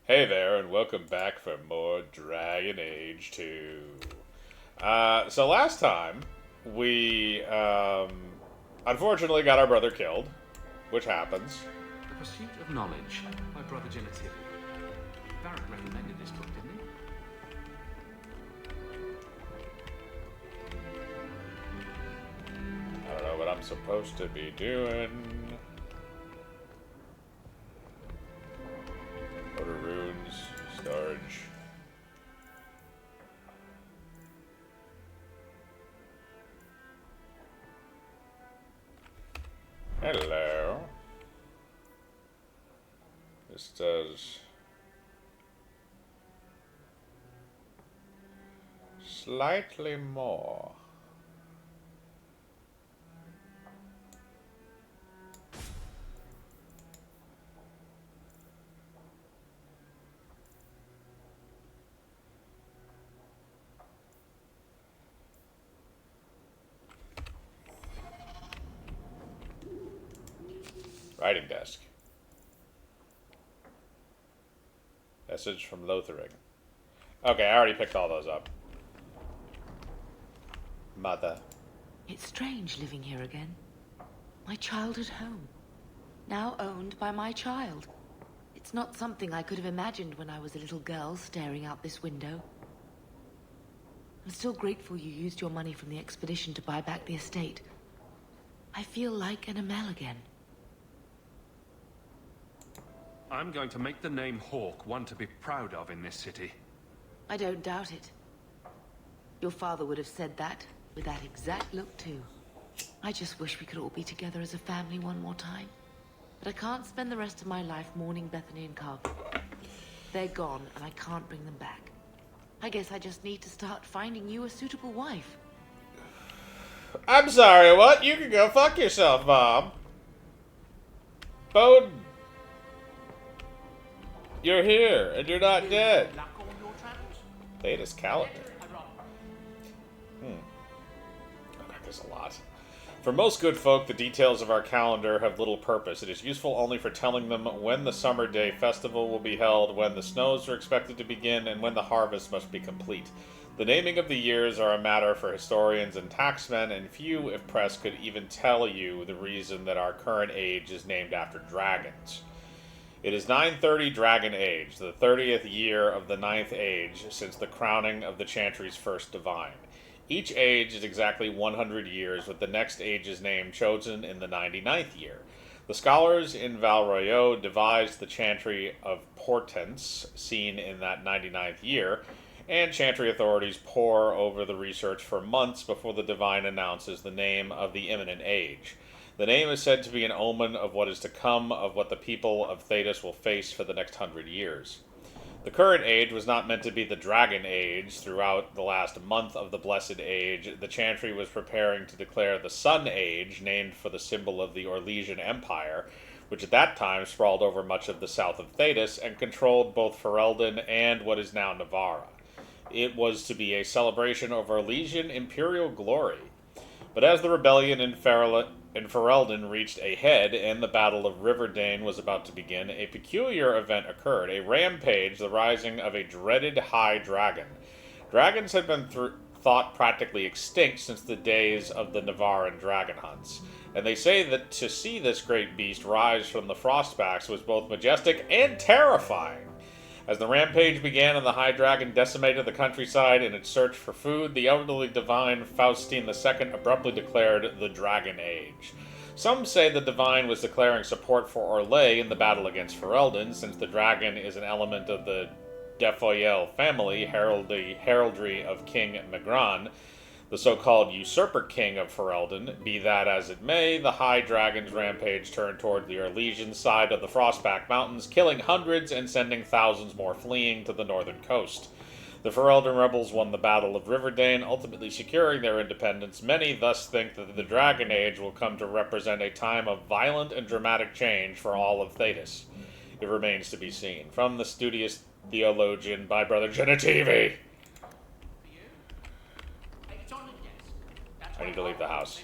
Hey there, and welcome back for more Dragon Age 2. So last time, we unfortunately got our brother killed, which happens. The Pursuit of Knowledge by Brother Genetivi. Barrett recommended this book, didn't I don't know what I'm supposed to be doing. Go to runes, storage. Hello. This does slightly more. Writing desk. Message from Lothering. Okay, I already picked all those up. Mother. It's strange living here again. My childhood home. Now owned by my child. It's not something I could have imagined when I was a little girl staring out this window. I'm still grateful you used your money from the expedition to buy back the estate. I feel like an Amel again. I'm going to make the name Hawke one to be proud of in this city. I don't doubt it. Your father would have said that, with that exact look too. I just wish we could all be together as a family one more time. But I can't spend the rest of my life mourning Bethany and Carver. They're gone, and I can't bring them back. I guess I just need to start finding you a suitable wife. I'm sorry, what? You can go fuck yourself, Mom. Bowden. You're here, and you're not dead. Latest calendar. Oh God, there's a lot. For most good folk, the details of our calendar have little purpose. It is useful only for telling them when the summer day festival will be held, when the snows are expected to begin, and when the harvest must be complete. The naming of the years are a matter for historians and taxmen, and few, if pressed, could even tell you the reason that our current age is named after dragons. It is 930 Dragon Age, the 30th year of the 9th age since the crowning of the Chantry's first divine. Each age is exactly 100 years, with the next age's name chosen in the 99th year. The scholars in Val Royeaux devised the Chantry of Portents, seen in that 99th year, and Chantry authorities pore over the research for months before the divine announces the name of the imminent age. The name is said to be an omen of what is to come, of what the people of Thedas will face for the next 100 years. The current age was not meant to be the Dragon Age. Throughout the last month of the Blessed Age, the Chantry was preparing to declare the Sun Age, named for the symbol of the Orlesian Empire, which at that time sprawled over much of the south of Thedas and controlled both Ferelden and what is now Navarra. It was to be a celebration of Orlesian imperial glory. But as the rebellion in Ferelden reached a head and the Battle of Riverdane was about to begin, a peculiar event occurred, a rampage, the rising of a dreaded high dragon. Dragons had been thought practically extinct since the days of the Navaran dragon hunts, and they say that to see this great beast rise from the frostbacks was both majestic and terrifying. As the rampage began and the High Dragon decimated the countryside in its search for food, the elderly divine Faustine II abruptly declared the Dragon Age. Some say the divine was declaring support for Orlais in the battle against Ferelden, since the dragon is an element of the Defoyel family, heraldry of King Megran, the so-called usurper king of Ferelden. Be that as it may, the High Dragon's rampage turned toward the Orlesian side of the Frostback Mountains, killing hundreds and sending thousands more fleeing to the northern coast. The Ferelden rebels won the Battle of Riverdane, ultimately securing their independence. Many thus think that the Dragon Age will come to represent a time of violent and dramatic change for all of Thedas. It remains to be seen. From the studious theologian by Brother Genetivi. I need to leave the house.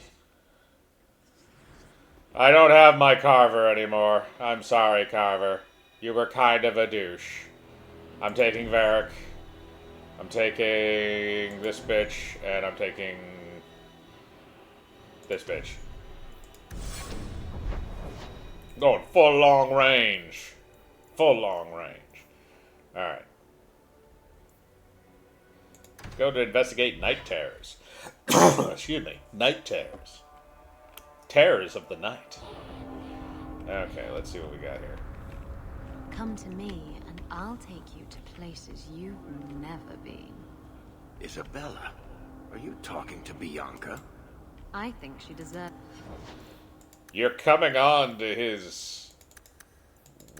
I don't have my Carver anymore. I'm sorry, Carver. You were kind of a douche. I'm taking Varric. I'm taking this bitch, and I'm taking this bitch. Going full long range. Full long range. Alright. Go to investigate night terrors. Excuse me. Night terrors. Terrors of the night. Okay, let's see what we got here. Come to me, and I'll take you to places you've never been. Isabella, are you talking to Bianca? I think she deserves... You're coming on to his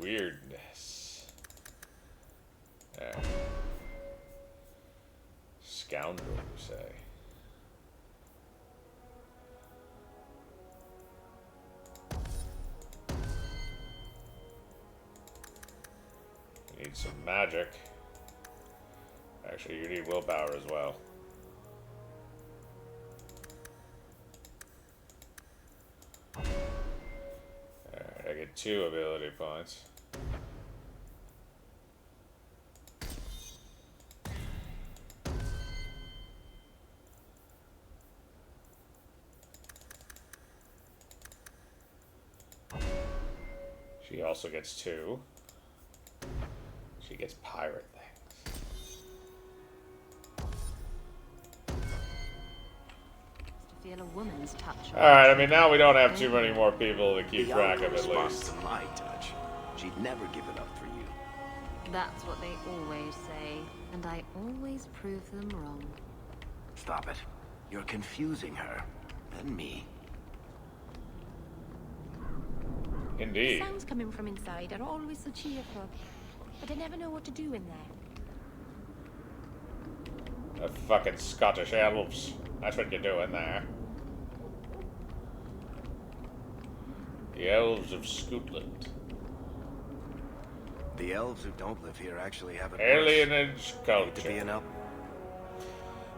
weirdness. There. Scoundrel, you say? You need some magic. Actually, you need willpower as well. Alright, I get 2 ability points. She also gets 2. She gets pirate things. to feel a woman's touch. Alright, I mean, now we don't have too many more people to keep track of, at responds least. to my touch. She'd never give it up for you. That's what they always say, and I always prove them wrong. Stop it. You're confusing her. And me. Indeed. Sounds coming from inside are always so cheerful, but I never know what to do in there. The fucking Scottish elves. That's what you're doing there. The elves of Scotland. The elves who don't live here actually have it Alienage worse. Hate to culture. be an elf.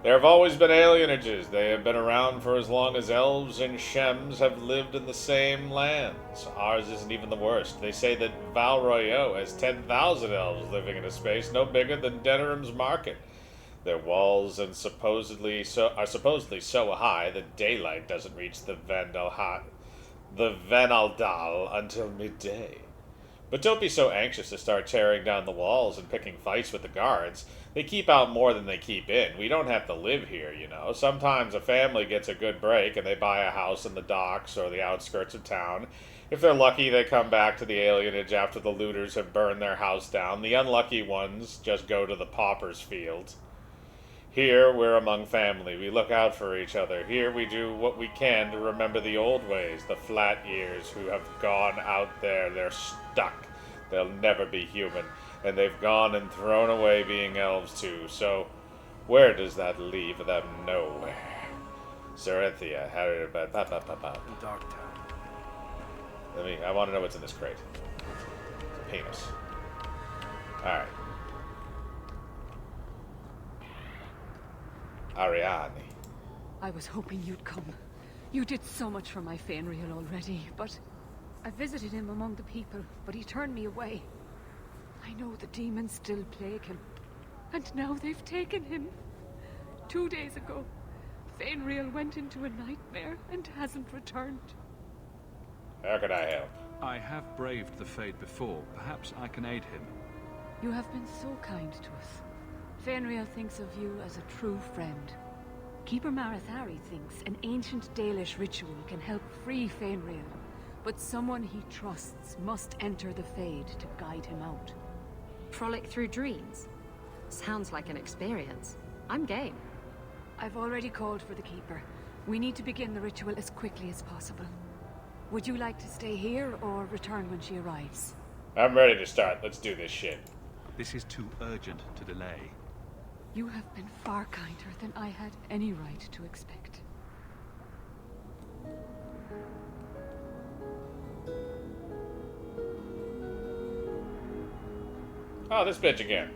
There have always been alienages. They have been around for as long as elves and shems have lived in the same lands. Ours isn't even the worst. They say that Val Royeaux has 10,000 elves living in a space no bigger than Denerim's Market. Their walls are supposedly so high that daylight doesn't reach the Venaldal until midday. But don't be so anxious to start tearing down the walls and picking fights with the guards. They keep out more than they keep in. We don't have to live here, you know. Sometimes a family gets a good break and they buy a house in the docks or the outskirts of town. If they're lucky, they come back to the alienage after the looters have burned their house down. The unlucky ones just go to the pauper's fields. Here, we're among family. We look out for each other. Here, we do what we can to remember the old ways, the flat ears who have gone out there. They're stuck. They'll never be human. And they've gone and thrown away being elves too. So, where does that leave them? Nowhere. Cerithia, Darktown. I want to know what's in this crate. It's a penis. Alright. Ariane. I was hoping you'd come. You did so much for my Fenrir already, but I visited him among the people, but he turned me away. I know the demons still plague him, and now they've taken him. 2 days ago, Fenrir went into a nightmare and hasn't returned. How can I help? I have braved the Fade before. Perhaps I can aid him. You have been so kind to us. Fenrir thinks of you as a true friend. Keeper Marathari thinks an ancient Dalish ritual can help free Fenrir, but someone he trusts must enter the Fade to guide him out. Frolic through dreams? Sounds like an experience. I'm game. I've already called for the Keeper. We need to begin the ritual as quickly as possible. Would you like to stay here or return when she arrives? I'm ready to start. Let's do this shit. This is too urgent to delay. You have been far kinder than I had any right to expect. Oh, this bitch again.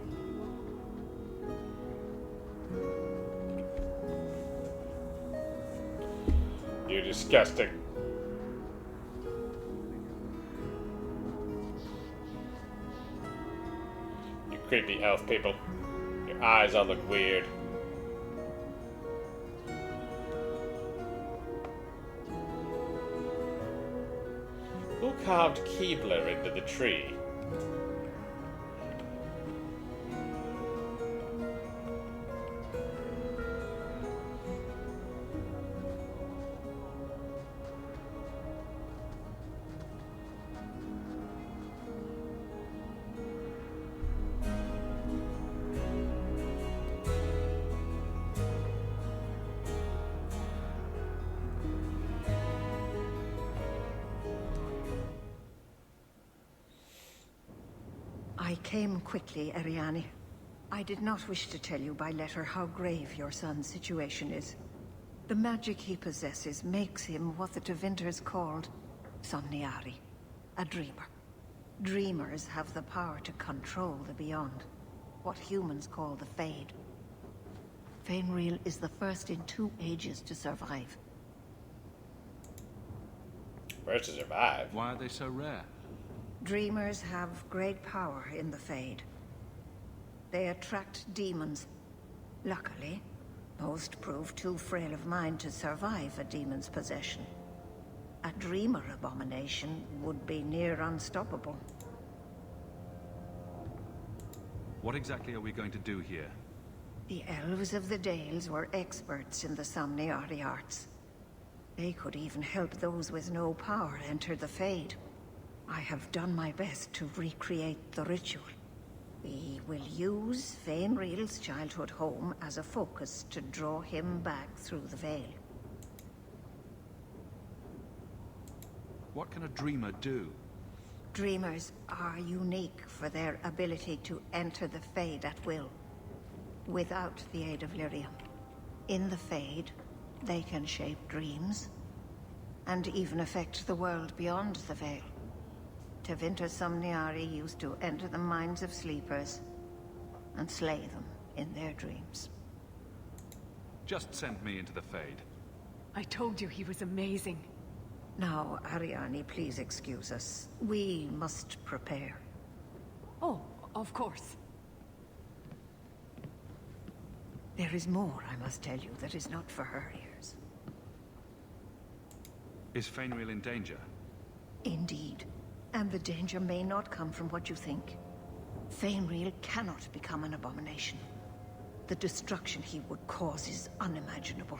You disgusting. You Creepy elf people. Your eyes all look weird. Who carved Keebler into the tree? I came quickly, Ariane. I did not wish to tell you by letter how grave your son's situation is. The magic he possesses makes him what the Tevinters called Somniari, a dreamer. Dreamers have the power to control the beyond, what humans call the Fade. Fainreal is the first in 2 ages to survive. First to survive? Why are they so rare? Dreamers have great power in the Fade. They attract demons. Luckily, most prove too frail of mind to survive a demon's possession. A dreamer abomination would be near unstoppable. What exactly are we going to do here? The elves of the Dales were experts in the Somniari arts. They could even help those with no power enter the Fade. I have done my best to recreate the ritual. We will use Fainreal's childhood home as a focus to draw him back through the veil. What can a dreamer do? Dreamers are unique for their ability to enter the Fade at will, without the aid of Lyrium. In the Fade, they can shape dreams, and even affect the world beyond the veil. Tevinter Somniari used to enter the minds of sleepers and slay them in their dreams. Just send me into the Fade. I told you he was amazing. Now, Ariane, please excuse us. We must prepare. Oh, of course. There is more, I must tell you, that is not for her ears. Is Fainreal in danger? Indeed. And the danger may not come from what you think. Fainreal cannot become an abomination. The destruction he would cause is unimaginable.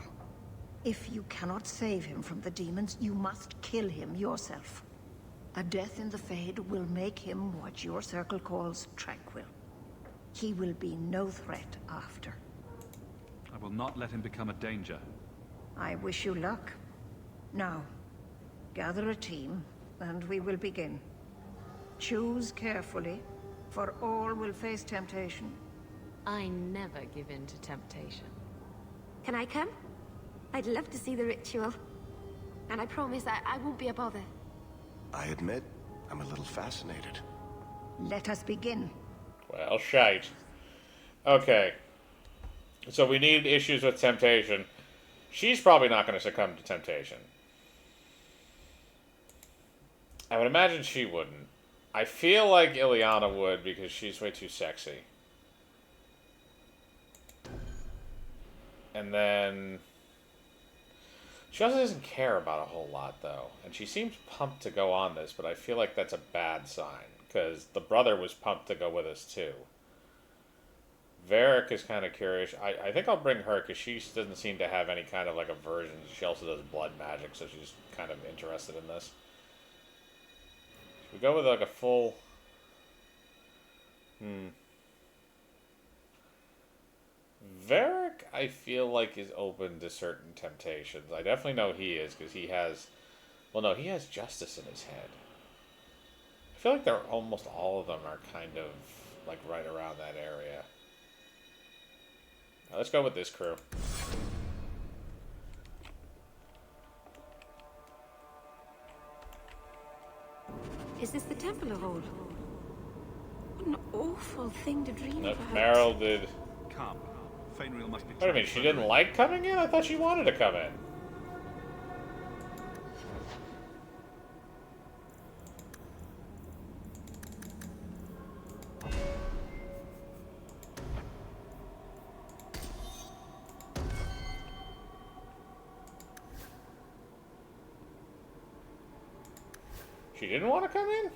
If you cannot save him from the demons, you must kill him yourself. A death in the Fade will make him what your circle calls tranquil. He will be no threat after. I will not let him become a danger. I wish you luck. Now, gather a team, and we will begin. Choose carefully, for all will face temptation. I never give in to temptation. Can I come? I'd love to see the ritual. And I promise I won't be a bother. I admit, I'm a little fascinated. Let us begin. Well, shite. Okay. So we need issues with temptation. She's probably not going to succumb to temptation. I would imagine she wouldn't. I feel like Ileana would because she's way too sexy. And then... she also doesn't care about a whole lot, though. And she seems pumped to go on this, but I feel like that's a bad sign. Because the brother was pumped to go with us, too. Varric is kind of curious. I think I'll bring her, because she doesn't seem to have any kind of, like, aversion. She also does blood magic, so she's kind of interested in this. Should we go with, like, a full... Varric, I feel like, is open to certain temptations. I definitely know he is, because he has... well, no, he has justice in his head. I feel like they're almost all of them are kind of, like, right around that area. Now, let's go with this crew. Is this the Temple of Old? What an awful thing to dream Nope, about. Meryl did... Come. Fainreal must be... What do you mean, she didn't like coming in? I thought she wanted to come in. She didn't want to come in?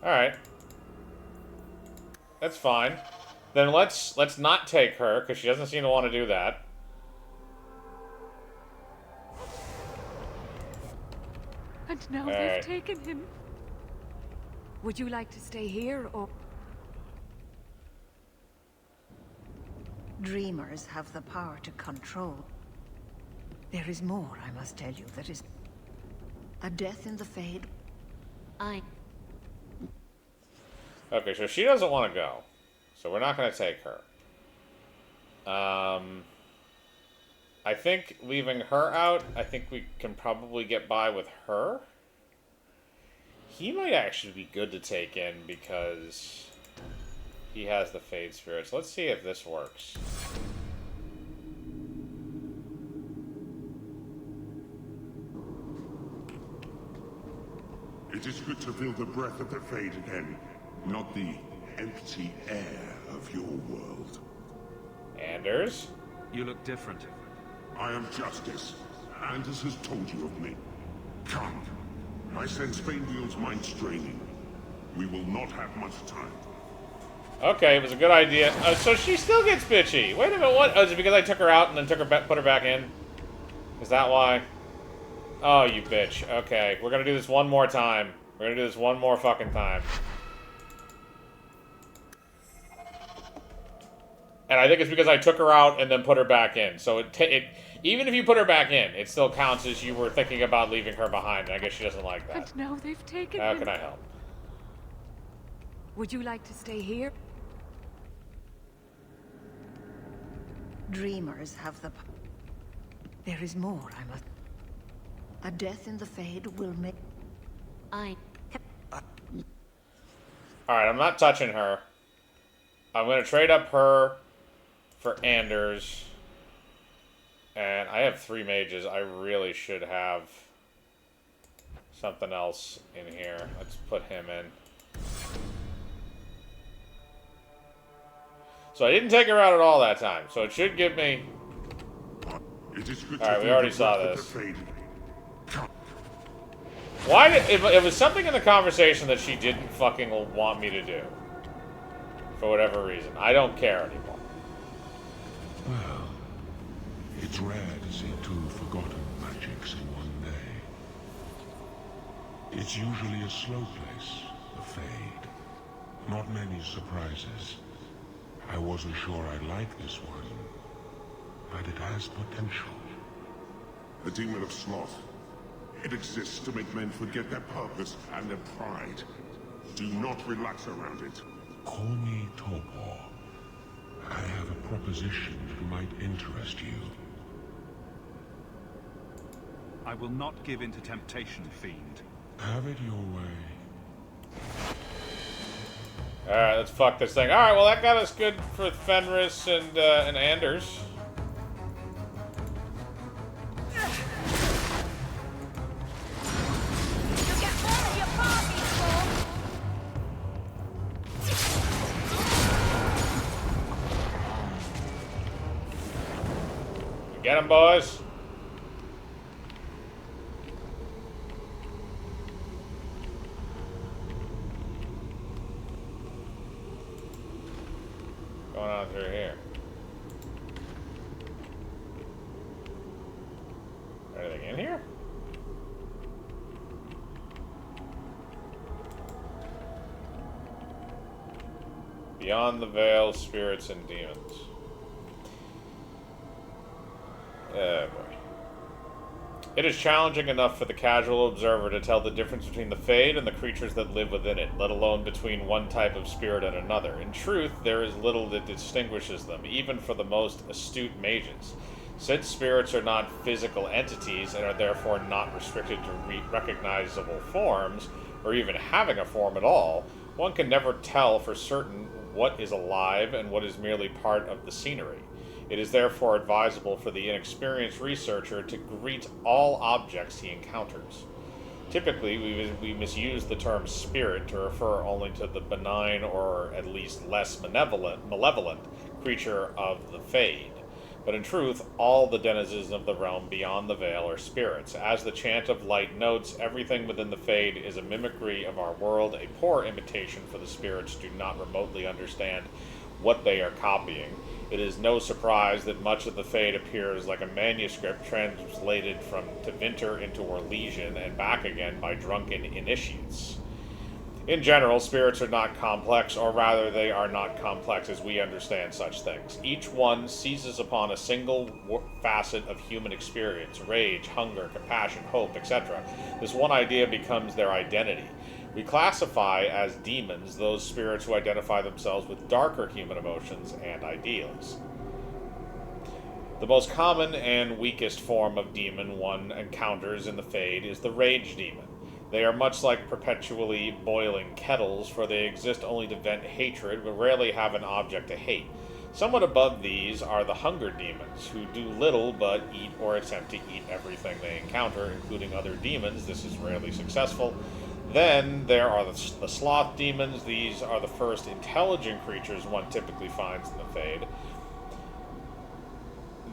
Alright. That's fine. Then let's not take her, because she doesn't seem to want to do that. And now they've taken him. Would you like to stay here, or... Dreamers have the power to control. There is more, I must tell you, that is... a death in the Fade. Okay, so she doesn't want to go. So we're not going to take her. I think leaving her out, I think we can probably get by with her. He might actually be good to take in because he has the Fade Spirits. Let's see if this works. It is good to feel the breath of the Fade again, not the empty air of your world. Anders? You look different. I am Justice. Anders has told you of me. Come. I sense Fainwheel's mind straining. We will not have much time. Okay, it was a good idea. So she still gets bitchy. Wait a minute, what? Oh, is it because I took her out and then put her back in? Is that why? Oh, you bitch. Okay, we're gonna do this one more time. We're gonna do this one more fucking time. And I think it's because I took her out and then put her back in. So even if you put her back in, it still counts as you were thinking about leaving her behind. I guess she doesn't like that. And now they've taken How him. can I help? Would you like to stay here? Dreamers have the... There is more, I must... A death in the Fade will make... Alright, I'm not touching her. I'm going to trade up her for Anders. And I have 3 mages. I really should have something else in here. Let's put him in. So I didn't take her out at all that time. So it should give me... Alright, we already saw this. Why did... It was something in the conversation that she didn't fucking want me to do. For whatever reason. I don't care anymore. Well, it's rare to see 2 forgotten magics in one day. It's usually a slow place, the Fade. Not many surprises. I wasn't sure I'd like this one, but it has potential. The demon of sloth. It exists to make men forget their purpose and their pride. Do not relax around it. Call me Torpor. I have a proposition that might interest you. I will not give in to temptation, fiend. Have it your way. Alright, let's fuck this thing. Alright, well that got us good for Fenris and Anders. Get him, boys. Going on through here. Anything in here? Beyond the veil, spirits and demons. Oh boy. It is challenging enough for the casual observer to tell the difference between the Fade and the creatures that live within it, let alone between one type of spirit and another. In truth, there is little that distinguishes them, even for the most astute mages. Since spirits are not physical entities and are therefore not restricted to recognizable forms, or even having a form at all, one can never tell for certain what is alive and what is merely part of the scenery. It is therefore advisable for the inexperienced researcher to greet all objects he encounters. Typically, we misuse the term spirit to refer only to the benign or at least less malevolent creature of the Fade. But in truth, all the denizens of the realm beyond the veil are spirits. As the Chant of Light notes, everything within the Fade is a mimicry of our world, a poor imitation, for the spirits do not remotely understand what they are copying. It is no surprise that much of the Fade appears like a manuscript translated from Tevinter into Orlesian and back again by drunken initiates. In general, spirits are not complex, or rather, they are not complex as we understand such things. Each one seizes upon a single facet of human experience: rage, hunger, compassion, hope, etc. This one idea becomes their identity. We classify as demons those spirits who identify themselves with darker human emotions and ideals. The most common and weakest form of demon one encounters in the Fade is the rage demon. They are much like perpetually boiling kettles, for they exist only to vent hatred, but rarely have an object to hate. Somewhat above these are the hunger demons, who do little but eat or attempt to eat everything they encounter, including other demons. This is rarely successful. Then there are the sloth demons. These are the first intelligent creatures one typically finds in the Fade.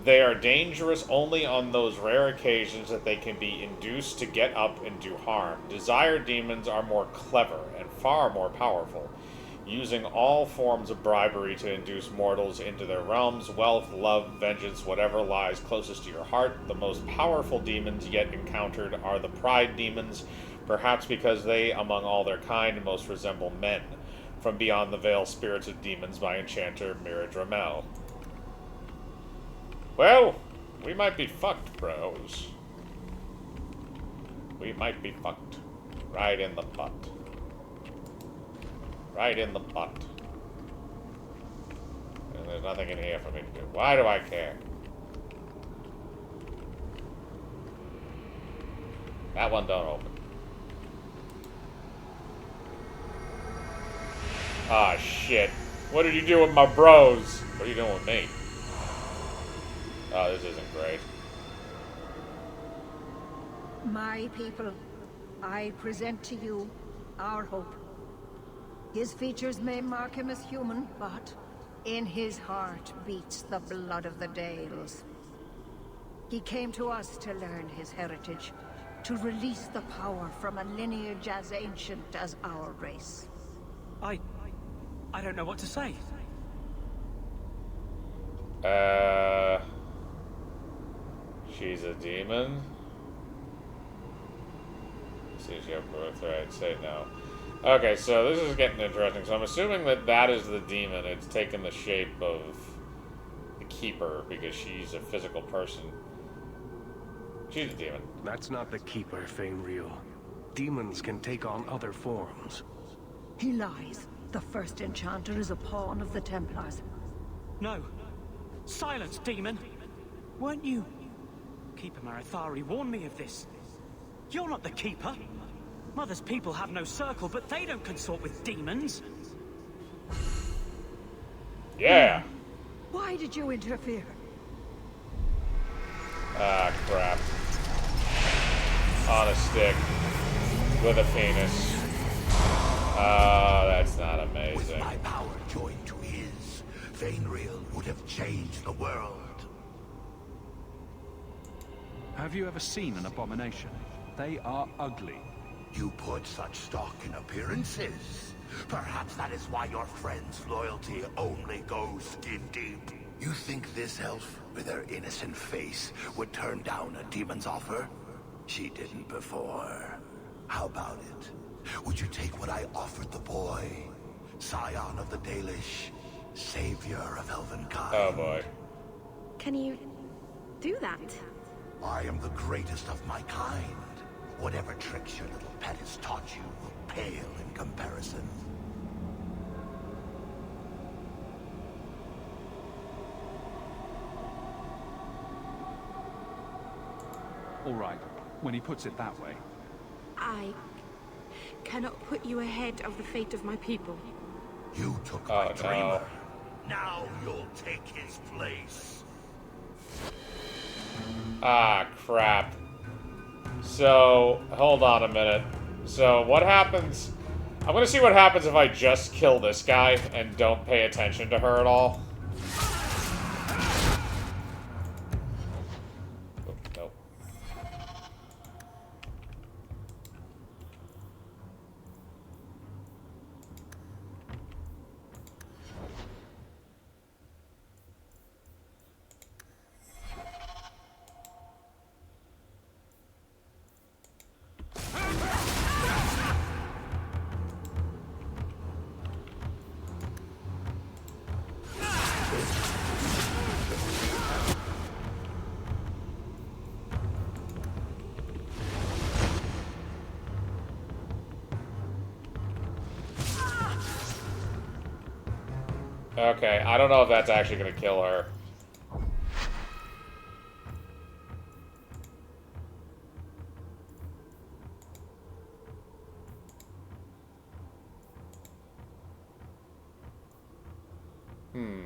They are dangerous only on those rare occasions that they can be induced to get up and do harm. Desire demons are more clever and far more powerful, using all forms of bribery to induce mortals into their realms: wealth, love, vengeance, whatever lies closest to your heart. The most powerful demons yet encountered are the pride demons, perhaps because they, among all their kind, most resemble men. From Beyond the Veil, Spirits of Demons by enchanter Mirad Ramel. Well, we might be fucked, bros. We might be fucked. Right in the butt. Right in the butt. And there's nothing in here for me to do. Why do I care? That one don't open. Ah, shit. What did you do with my bros? What are you doing with me? Oh, this isn't great. My people, I present to you our hope. His features may mark him as human, but in his heart beats the blood of the Dales. He came to us to learn his heritage, to release the power from a lineage as ancient as our race. I don't know what to say. She's a demon? Sees your birthright, say no. Okay, so this is getting interesting. So I'm assuming that that is the demon. It's taken the shape of the Keeper, because she's a physical person. She's a demon. That's not the Keeper, Fainreal. Demons can take on other forms. He lies. The first enchanter is a pawn of the Templars. No. Silence, demon! Weren't you? Keeper Marathari warned me of this. You're not the Keeper. Mother's people have no circle, but they don't consort with demons. Yeah! Why did you interfere? Ah, crap. On a stick. With a penis. Ah, that's not amazing. With my power joined to his, Fainreal would have changed the world. Have you ever seen an abomination? They are ugly. You put such stock in appearances. Perhaps that is why your friend's loyalty only goes skin deep. You think this elf, with her innocent face, would turn down a demon's offer? She didn't before. How about it? Would you take what I offered the boy? Scion of the Dalish, savior of Elvenkind. Oh boy. Can you do that? I am the greatest of my kind. Whatever tricks your little pet has taught you will pale in comparison. All right, when he puts it that way. I cannot put you ahead of the fate of my people. You took my dreamer. Now you'll take his place. Ah, crap. So, hold on a minute. So, what happens... I'm gonna see what happens if I just kill this guy and don't pay attention to her at all. Oh, nope. Okay, I don't know if that's actually gonna kill her. Hmm.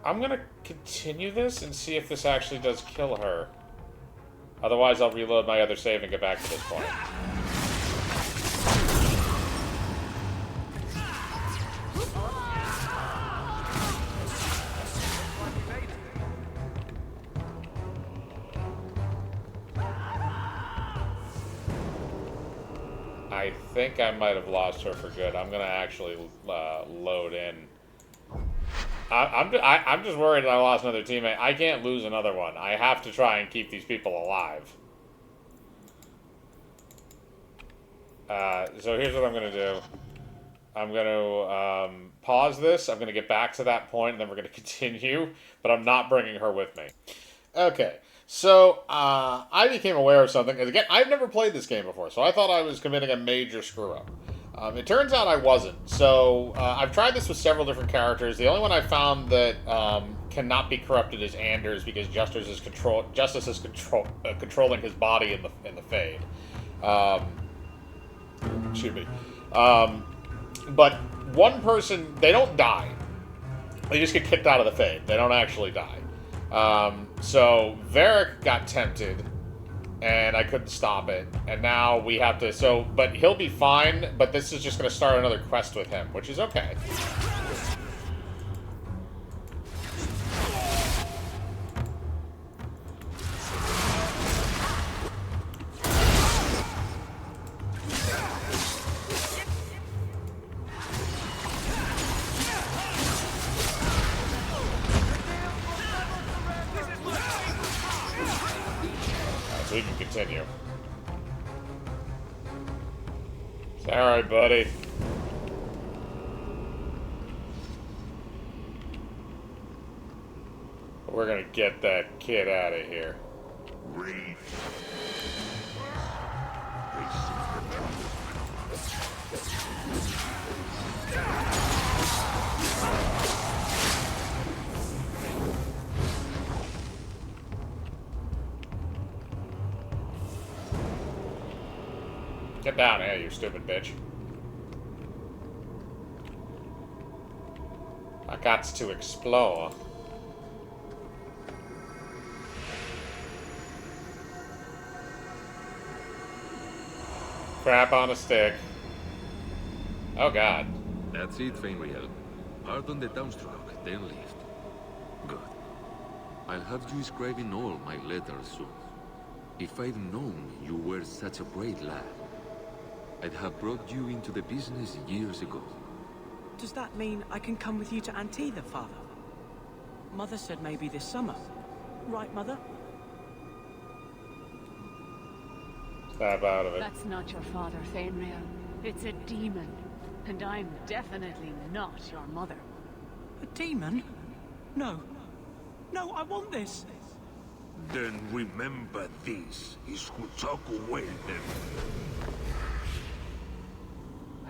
I'm gonna continue this and see if this actually does kill her. Otherwise, I'll reload my other save and get back to this point. I think I might have lost her for good. I'm gonna actually load in. I'm just worried that I lost another teammate. I can't lose another one. I have to try and keep these people alive. So here's what I'm gonna do. I'm gonna pause this. I'm gonna get back to that point, and then we're gonna continue. But I'm not bringing her with me. Okay. So, I became aware of something. And again, I've never played this game before, so I thought I was committing a major screw-up. It turns out I wasn't. So, I've tried this with several different characters. The only one I found that cannot be corrupted is Anders, because Justice is controlling his body in the Fade. Excuse me. But one person, they don't die. They just get kicked out of the Fade. They don't actually die. So Varric got tempted, and I couldn't stop it. And now we have to, but he'll be fine, but this is just going to start another quest with him, which is okay. So we can continue. It's alright, buddy. We're gonna get that kid out of here. Get down here, you stupid bitch. I got to explore. Crap on a stick. Oh god. That's it, Fenriel. Pardon the downstroke, then lift. Good. I'll have you scribing all my letters soon. If I'd known you were such a brave lad, I'd have brought you into the business years ago. Does that mean I can come with you to Antitha, Father? Mother said maybe this summer. Right, Mother? Snap out of it. That's not your father, Fenriel. It's a demon. And I'm definitely not your mother. A demon? No. No, I want this. Then remember this is who took away them.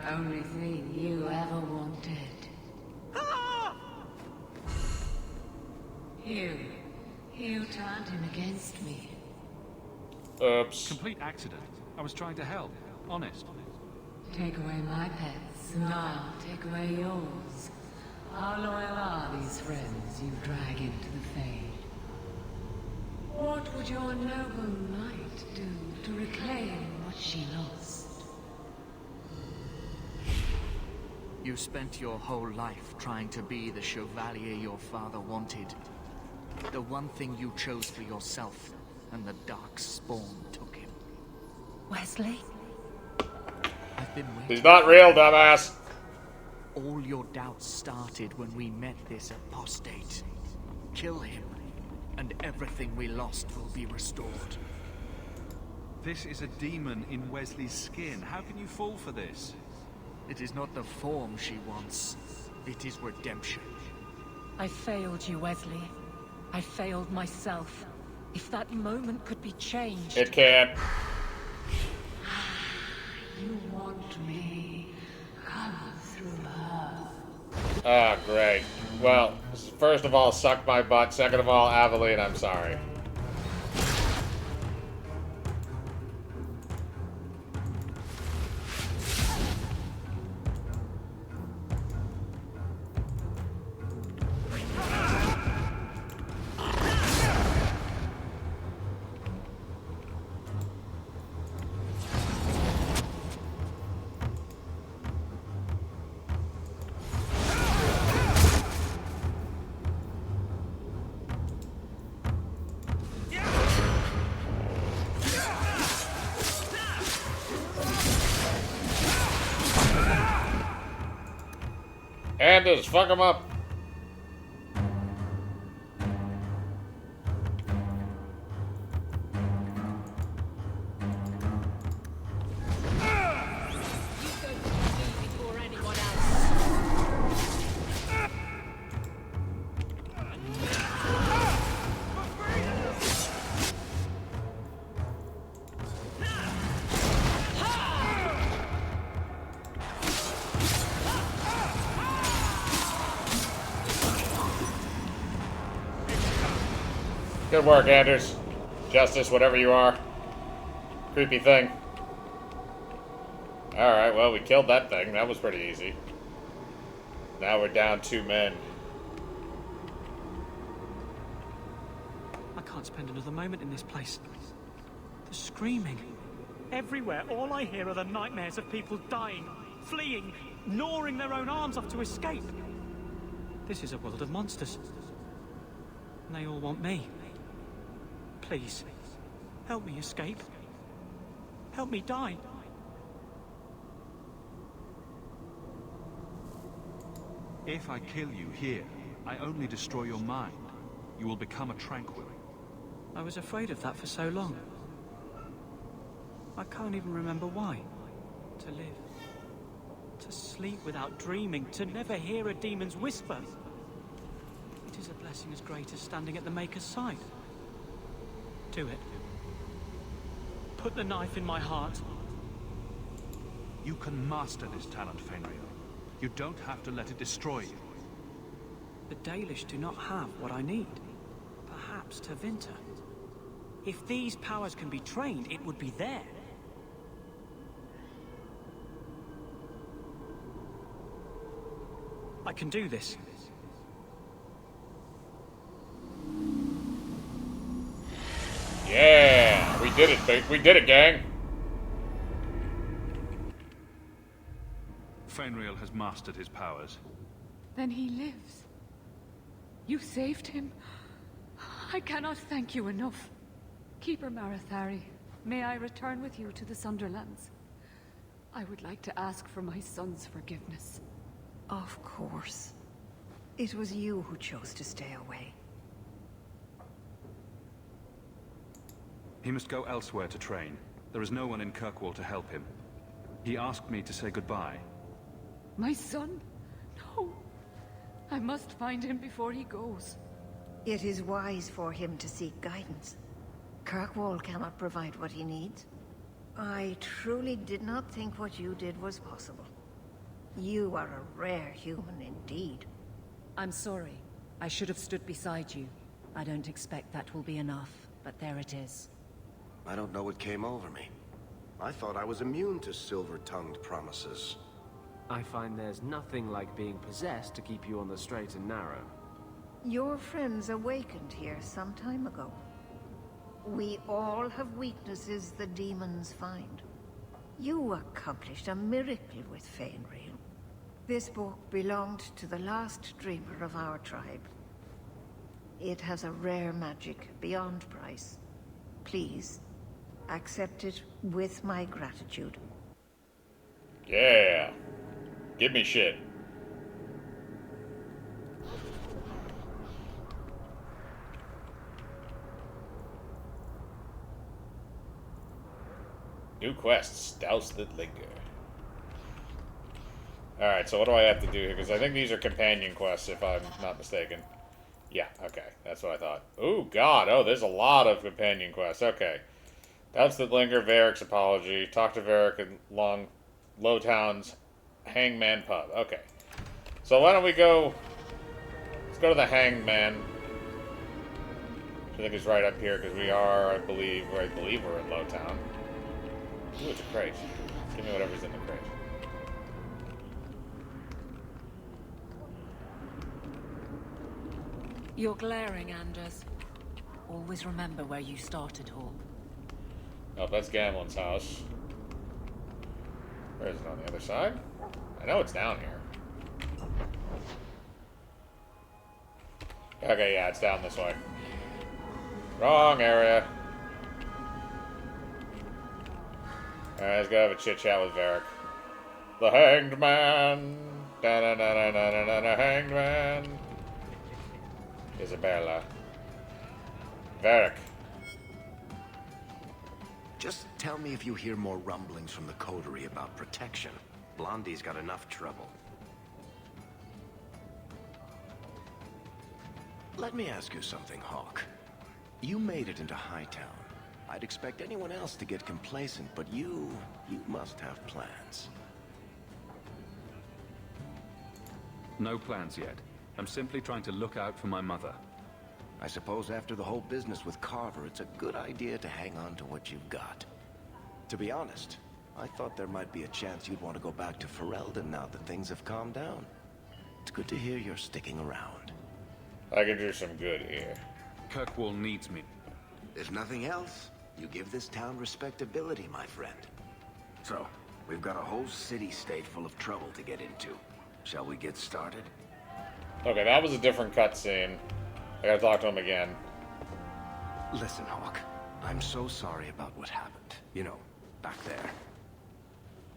Only thing you ever wanted. Ah! You planting against me. Oops. Complete accident. I was trying to help. Honest. Take away my pets, and I'll take away yours. How loyal are these friends you drag into the Fade? What would your noble knight do to reclaim what she lost? You spent your whole life trying to be the chevalier your father wanted. The one thing you chose for yourself, and the dark spawn took him. Wesley? I've been waiting. He's not real, dumbass. All your doubts started when we met this apostate. Kill him, and everything we lost will be restored. This is a demon in Wesley's skin. How can you fall for this? It is not the form she wants. It is redemption. I failed you, Wesley. I failed myself. If that moment could be changed... It can't. You want me. Come through her. Ah, great. Well, first of all, suck my butt. Second of all, Aveline, I'm sorry. Anders, fuck him up. Good work, Anders. Justice, whatever you are. Creepy thing. Alright, well, we killed that thing. That was pretty easy. Now we're down 2 men. I can't spend another moment in this place. The screaming. Everywhere, all I hear are the nightmares of people dying, fleeing, gnawing their own arms off to escape. This is a world of monsters. And they all want me. Please, help me escape. Help me die. If I kill you here, I only destroy your mind. You will become a tranquil. I was afraid of that for so long. I can't even remember why. To live. To sleep without dreaming. To never hear a demon's whisper. It is a blessing as great as standing at the Maker's side. Do it. Put the knife in my heart. You can master this talent, Fenrir. You don't have to let it destroy you. The Dalish do not have what I need. Perhaps Tevinter. If these powers can be trained, it would be there. I can do this. Yeah, we did it, we did it, gang. Fenrir has mastered his powers. Then he lives. You saved him. I cannot thank you enough. Keeper Marathari, may I return with you to the Sunderlands? I would like to ask for my son's forgiveness. Of course. It was you who chose to stay away. He must go elsewhere to train. There is no one in Kirkwall to help him. He asked me to say goodbye. My son? No. I must find him before he goes. It is wise for him to seek guidance. Kirkwall cannot provide what he needs. I truly did not think what you did was possible. You are a rare human indeed. I'm sorry. I should have stood beside you. I don't expect that will be enough, but there it is. I don't know what came over me. I thought I was immune to silver-tongued promises. I find there's nothing like being possessed to keep you on the straight and narrow. Your friends awakened here some time ago. We all have weaknesses the demons find. You accomplished a miracle with Fainreal. This book belonged to the last dreamer of our tribe. It has a rare magic beyond price. Please, accept it with my gratitude. Yeah. Give me shit. New quests. Douse that linger. Alright, so what do I have to do here? Because I think these are companion quests, if I'm not mistaken. Yeah, okay. That's what I thought. Oh, God. Oh, there's a lot of companion quests. Okay. Douse that linger, Varric's apology. Talk to Varric in Lowtown's Hangman Pub. Okay. So why don't we go... Let's go to the Hangman. I think it's right up here, because we are, I believe we're in Lowtown. Ooh, it's a crate. Give me whatever's in the crate. You're glaring, Anders. Always remember where you started, Hawk. Oh, that's Gamlen's house. Where is it, on the other side? I know it's down here. Okay, yeah, it's down this way. Wrong area. Alright, let's go have a chit-chat with Varric. The Hanged Man! Da-da-da-da-da-da-da, Hanged Man! Isabella. Varric. Just tell me if you hear more rumblings from the coterie about protection. Blondie's got enough trouble. Let me ask you something, Hawk. You made it into Hightown. I'd expect anyone else to get complacent, but you must have plans. No plans yet. I'm simply trying to look out for my mother. I suppose after the whole business with Carver, it's a good idea to hang on to what you've got. To be honest, I thought there might be a chance you'd want to go back to Ferelden now that things have calmed down. It's good to hear you're sticking around. I can do some good here. Kirkwall needs me. If nothing else, you give this town respectability, my friend. So, we've got a whole city-state full of trouble to get into. Shall we get started? Okay, that was a different cutscene. I gotta talk to him again. Listen, Hawk. I'm so sorry about what happened. You know, back there.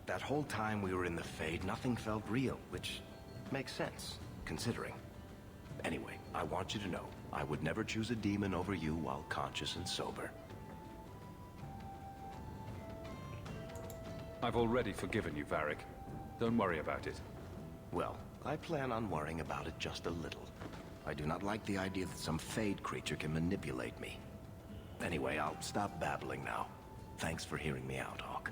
That whole time we were in the Fade, nothing felt real, which makes sense, considering. Anyway, I want you to know, I would never choose a demon over you while conscious and sober. I've already forgiven you, Varric. Don't worry about it. Well, I plan on worrying about it just a little. I do not like the idea that some Fade creature can manipulate me. Anyway, I'll stop babbling now. Thanks for hearing me out, Hawk.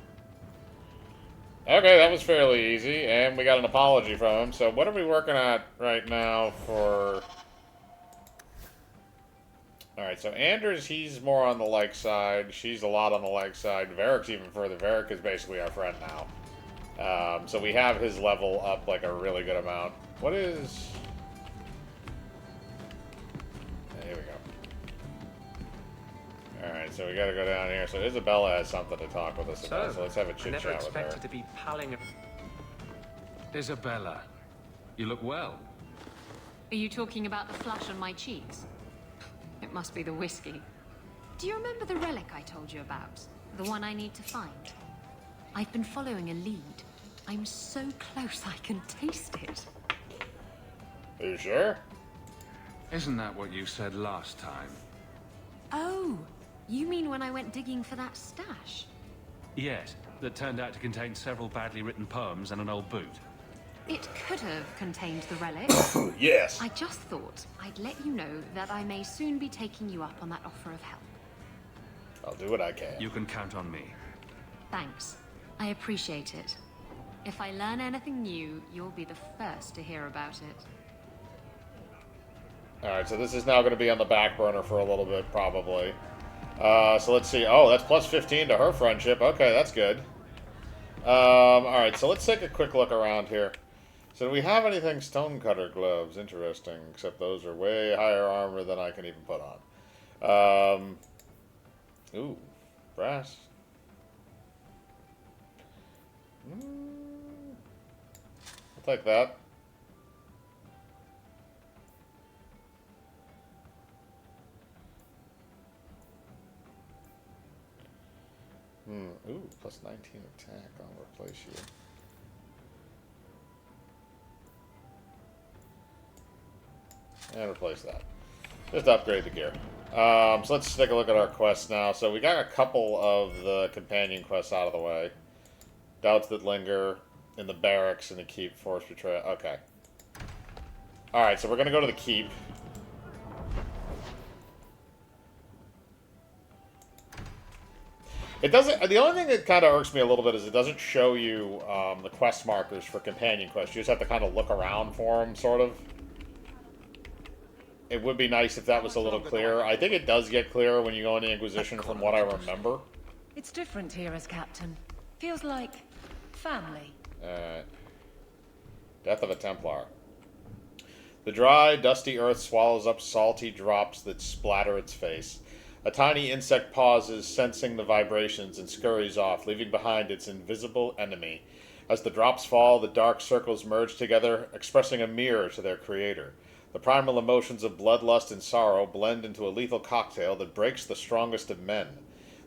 Okay, that was fairly easy, and we got an apology from him. So what are we working at right now for... Alright, so Anders, he's more on the like side. She's a lot on the like side. Varric's even further. Varric is basically our friend now. So we have his level up like a really good amount. What is... Here we go. Alright, so we gotta go down here. So Isabella has something to talk with us about, so let's have a chit-chat with her. I never expected to be palling... Isabella, you look well. Are you talking about the flush on my cheeks? It must be the whiskey. Do you remember the relic I told you about? The one I need to find? I've been following a lead. I'm so close I can taste it. Are you sure? Isn't that what you said last time? Oh, you mean when I went digging for that stash? Yes, that turned out to contain several badly written poems and an old boot. It could have contained the relic. Yes. I just thought I'd let you know that I may soon be taking you up on that offer of help. I'll do what I can. You can count on me. Thanks. I appreciate it. If I learn anything new, you'll be the first to hear about it. Alright, so this is now going to be on the back burner for a little bit, probably. So let's see. Oh, that's plus 15 to her friendship. Okay, that's good. Alright, so let's take a quick look around here. So do we have anything stonecutter gloves? Interesting. Except those are way higher armor than I can even put on. Ooh, brass. I'll take that. Ooh, plus 19 attack. I'll replace you. And replace that. Just upgrade the gear. So let's take a look at our quests now. So we got a couple of the companion quests out of the way. Doubts that linger in the barracks and the keep, forced betrayal. Okay. Alright, so we're going to go to the keep. It doesn't. The only thing that kind of irks me a little bit is it doesn't show you the quest markers for companion quests. You just have to kind of look around for them, sort of. It would be nice if that was a little clearer. I think it does get clearer when you go into Inquisition, from what I remember. It's different here as captain. Feels like family. Death of a Templar. The dry, dusty earth swallows up salty drops that splatter its face. A tiny insect pauses, sensing the vibrations, and scurries off, leaving behind its invisible enemy. As the drops fall, the dark circles merge together, expressing a mirror to their creator. The primal emotions of bloodlust and sorrow blend into a lethal cocktail that breaks the strongest of men.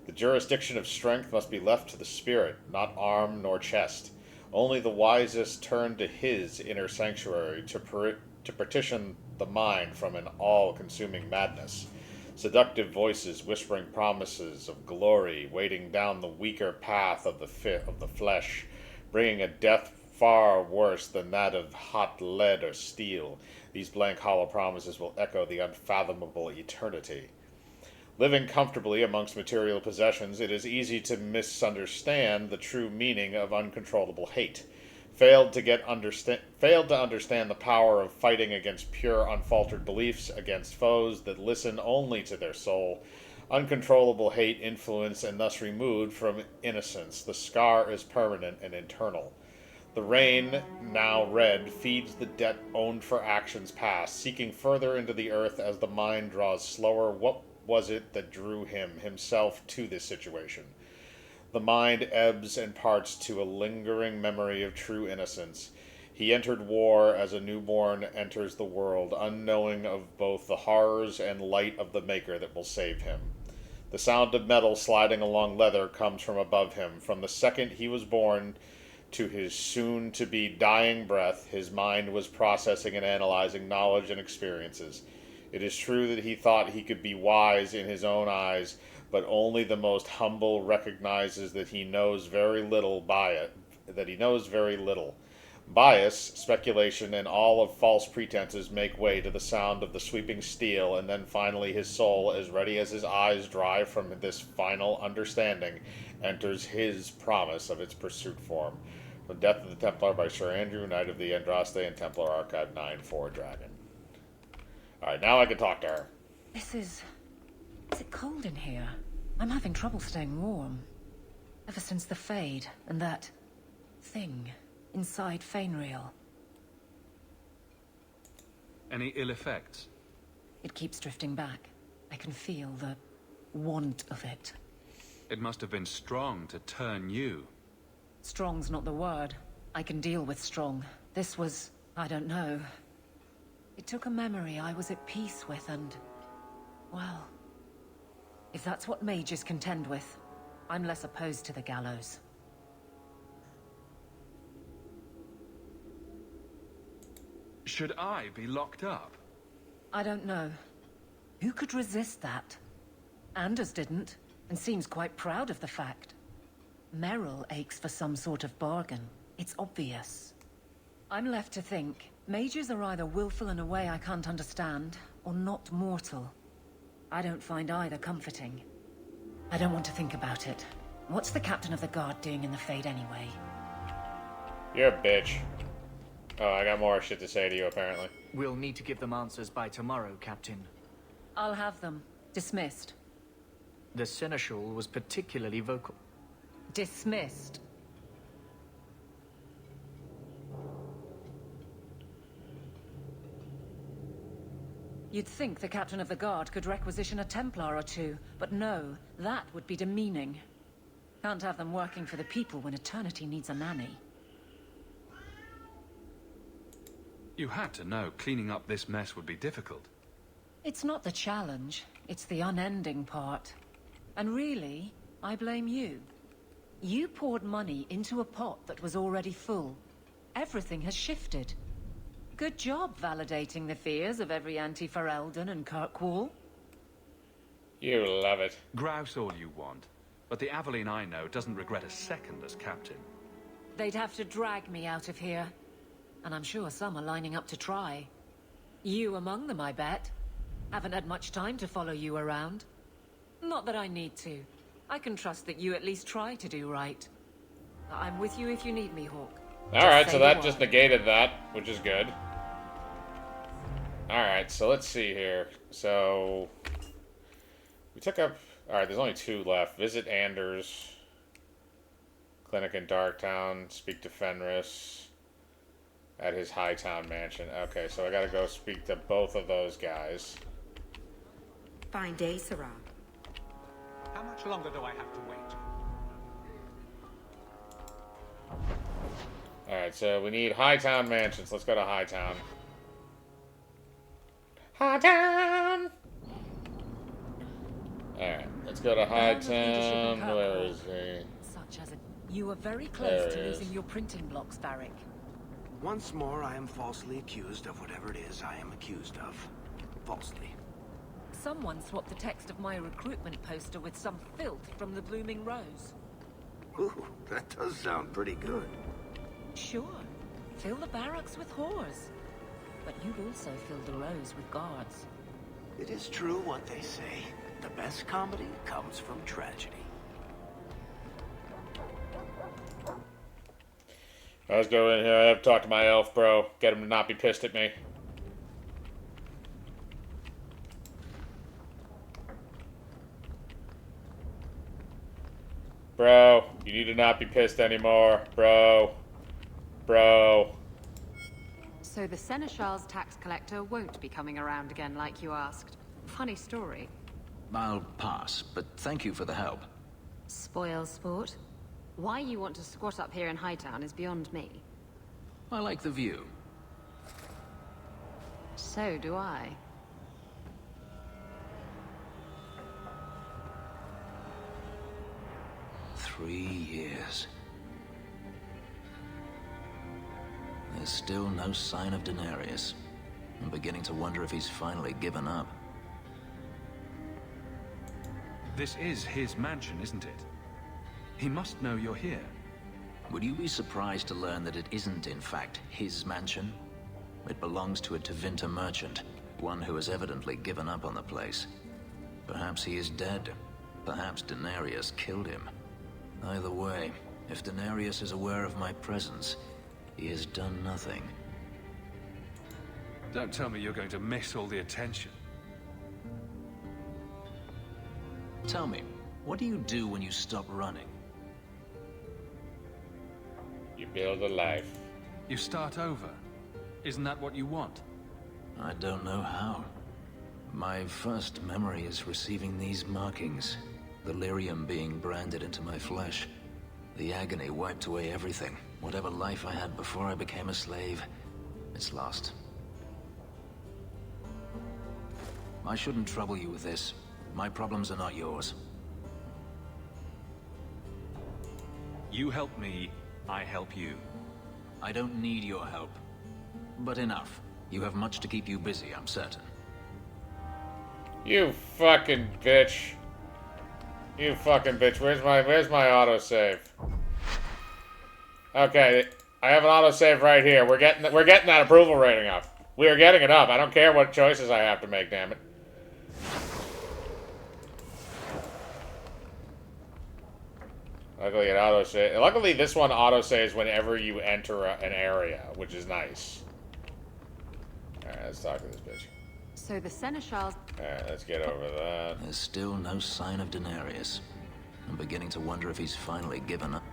The jurisdiction of strength must be left to the spirit, not arm nor chest. Only the wisest turn to his inner sanctuary to partition the mind from an all-consuming madness. Seductive voices whispering promises of glory, weighting down the weaker path of the flesh, bringing a death far worse than that of hot lead or steel. These blank, hollow promises will echo the unfathomable eternity. Living comfortably amongst material possessions, it is easy to misunderstand the true meaning of uncontrollable hate. Failed to understand the power of fighting against pure, unfaltered beliefs, against foes that listen only to their soul. Uncontrollable hate influenced and thus removed from innocence. The scar is permanent and internal. The rain, now red, feeds the debt owned for actions past, seeking further into the earth as the mind draws slower. What was it that drew himself to this situation? The mind ebbs and parts to a lingering memory of true innocence. He entered war as a newborn enters the world, unknowing of both the horrors and light of the Maker that will save him. The sound of metal sliding along leather comes from above him. From the second he was born to his soon-to-be dying breath, his mind was processing and analyzing knowledge and experiences. It is true that he thought he could be wise in his own eyes, but only the most humble recognizes that he knows very little Bias, speculation, and all of false pretenses make way to the sound of the sweeping steel, and then finally his soul, as ready as his eyes dry from this final understanding, enters his promise of its pursuit form. The Death of the Templar by Sir Andrew, Knight of the Andraste and Templar Archive 9-4 Dragon. Alright, now I can talk to her. Is it cold in here? I'm having trouble staying warm. Ever since the Fade and that thing inside Fainreal. Any ill effects? It keeps drifting back. I can feel the want of it. It must have been strong to turn you. Strong's not the word. I can deal with strong. This was, I don't know. It took a memory I was at peace with and, well, if that's what mages contend with, I'm less opposed to the gallows. Should I be locked up? I don't know. Who could resist that? Anders didn't, and seems quite proud of the fact. Merrill aches for some sort of bargain. It's obvious. I'm left to think, mages are either willful in a way I can't understand, or not mortal. I don't find either comforting. I don't want to think about it. What's the captain of the guard doing in the Fade anyway? You're a bitch. Oh, I got more shit to say to you, apparently. We'll need to give them answers by tomorrow, Captain. I'll have them. Dismissed. The Seneschal was particularly vocal. Dismissed. You'd think the Captain of the Guard could requisition a Templar or two, but no, that would be demeaning. Can't have them working for the people when eternity needs a nanny. You had to know cleaning up this mess would be difficult. It's not the challenge, it's the unending part. And really, I blame you. You poured money into a pot that was already full. Everything has shifted. Good job validating the fears of every anti-Ferelden and Kirkwall. You love it. Grouse all you want, but the Aveline I know doesn't regret a second as captain. They'd have to drag me out of here. And I'm sure some are lining up to try. You among them, I bet. Haven't had much time to follow you around. Not that I need to. I can trust that you at least try to do right. I'm with you if you need me, Hawk. Alright, so that just negated that, which is good. Alright, so let's see here. So, we took up... Alright, there's only 2 left. Visit Anders. Clinic in Darktown. Speak to Fenris. At his Hightown mansion. Okay, so I gotta go speak to both of those guys. Fine day, Sarah. How much longer do I have to wait? Alright, so we need Hightown mansions. Let's go to Hightown. Hightown! Alright, let's go to Hightown. Where is he? Such as you were very close to losing your printing blocks, Varric. Once more, I am falsely accused of whatever it is I am accused of. Falsely. Someone swapped the text of my recruitment poster with some filth from the Blooming Rose. Ooh, that does sound pretty good. Sure. Fill the barracks with whores. But you've also filled the Rose with guards. It is true what they say. The best comedy comes from tragedy. Let's go in here. I have to talk to my elf, bro. Get him to not be pissed at me. Bro, you need to not be pissed anymore. Bro. Bro. So the Seneschal's tax collector won't be coming around again like you asked. Funny story. I'll pass, but thank you for the help. Spoil sport. Why you want to squat up here in Hightown is beyond me. I like the view. So do I. Three years. There's still no sign of Daenerys. I'm beginning to wonder if he's finally given up. This is his mansion, isn't it? He must know you're here. Would you be surprised to learn that it isn't, in fact, his mansion? It belongs to a Tevinter merchant, one who has evidently given up on the place. Perhaps he is dead. Perhaps Daenerys killed him. Either way, if Daenerys is aware of my presence, he has done nothing. Don't tell me you're going to miss all the attention. Tell me, what do you do when you stop running? You build a life. You start over. Isn't that what you want? I don't know how. My first memory is receiving these markings. The lyrium being branded into my flesh. The agony wiped away everything. Whatever life I had before I became a slave, it's lost. I shouldn't trouble you with this. My problems are not yours. You help me, I help you. I don't need your help. But enough. You have much to keep you busy, I'm certain. You fucking bitch. You fucking bitch. Where's my autosave? Okay, I have an autosave right here. We're getting that approval rating up. We are getting it up. I don't care what choices I have to make, damn it. Luckily, it auto-saves. Luckily, this one auto-saves whenever you enter an area, which is nice. Alright, let's talk to this bitch. So the Seneschals... Alright, let's get over that. There's still no sign of Daenerys. I'm beginning to wonder if he's finally given up.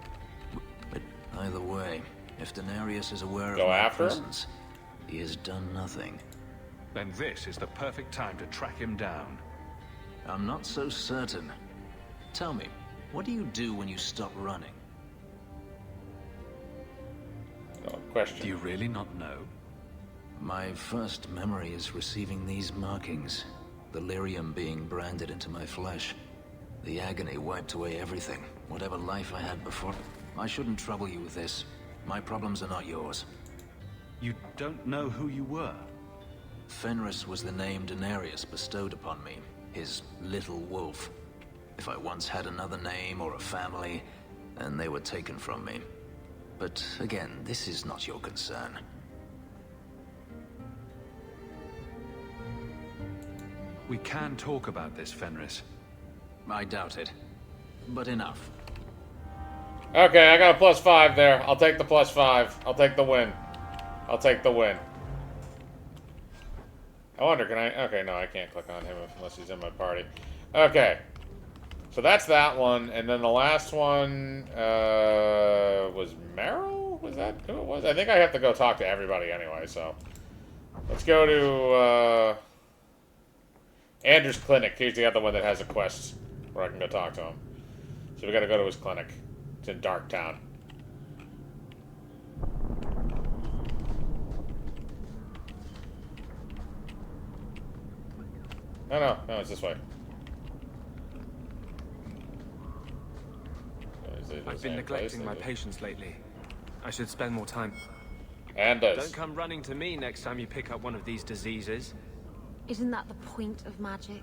But either way, if Daenerys is aware of my presence, he has done nothing. Then this is the perfect time to track him down. I'm not so certain. Tell me, what do you do when you stop running? No question. Do you really not know? My first memory is receiving these markings. The lyrium being branded into my flesh. The agony wiped away everything, whatever life I had before. I shouldn't trouble you with this. My problems are not yours. You don't know who you were? Fenris was the name Daenerys bestowed upon me, his little wolf. If I once had another name or a family, then they were taken from me. But again, this is not your concern. We can talk about this, Fenris. I doubt it. But enough. Okay, I got a +5 there. I'll take the +5. I'll take the win. I'll take the win. I wonder, can I... Okay, no, I can't click on him unless he's in my party. Okay. So that's that one. And then the last one was Meryl? Was that who it was? I think I have to go talk to everybody anyway, so... Let's go to Andrew's clinic. He's the other one that has a quest where I can go talk to him. So we gotta go to his clinic. It's in Darktown. No, it's this way. I've been neglecting my patients lately. I should spend more time. And Don't come running to me next time you pick up one of these diseases. Isn't that the point of magic?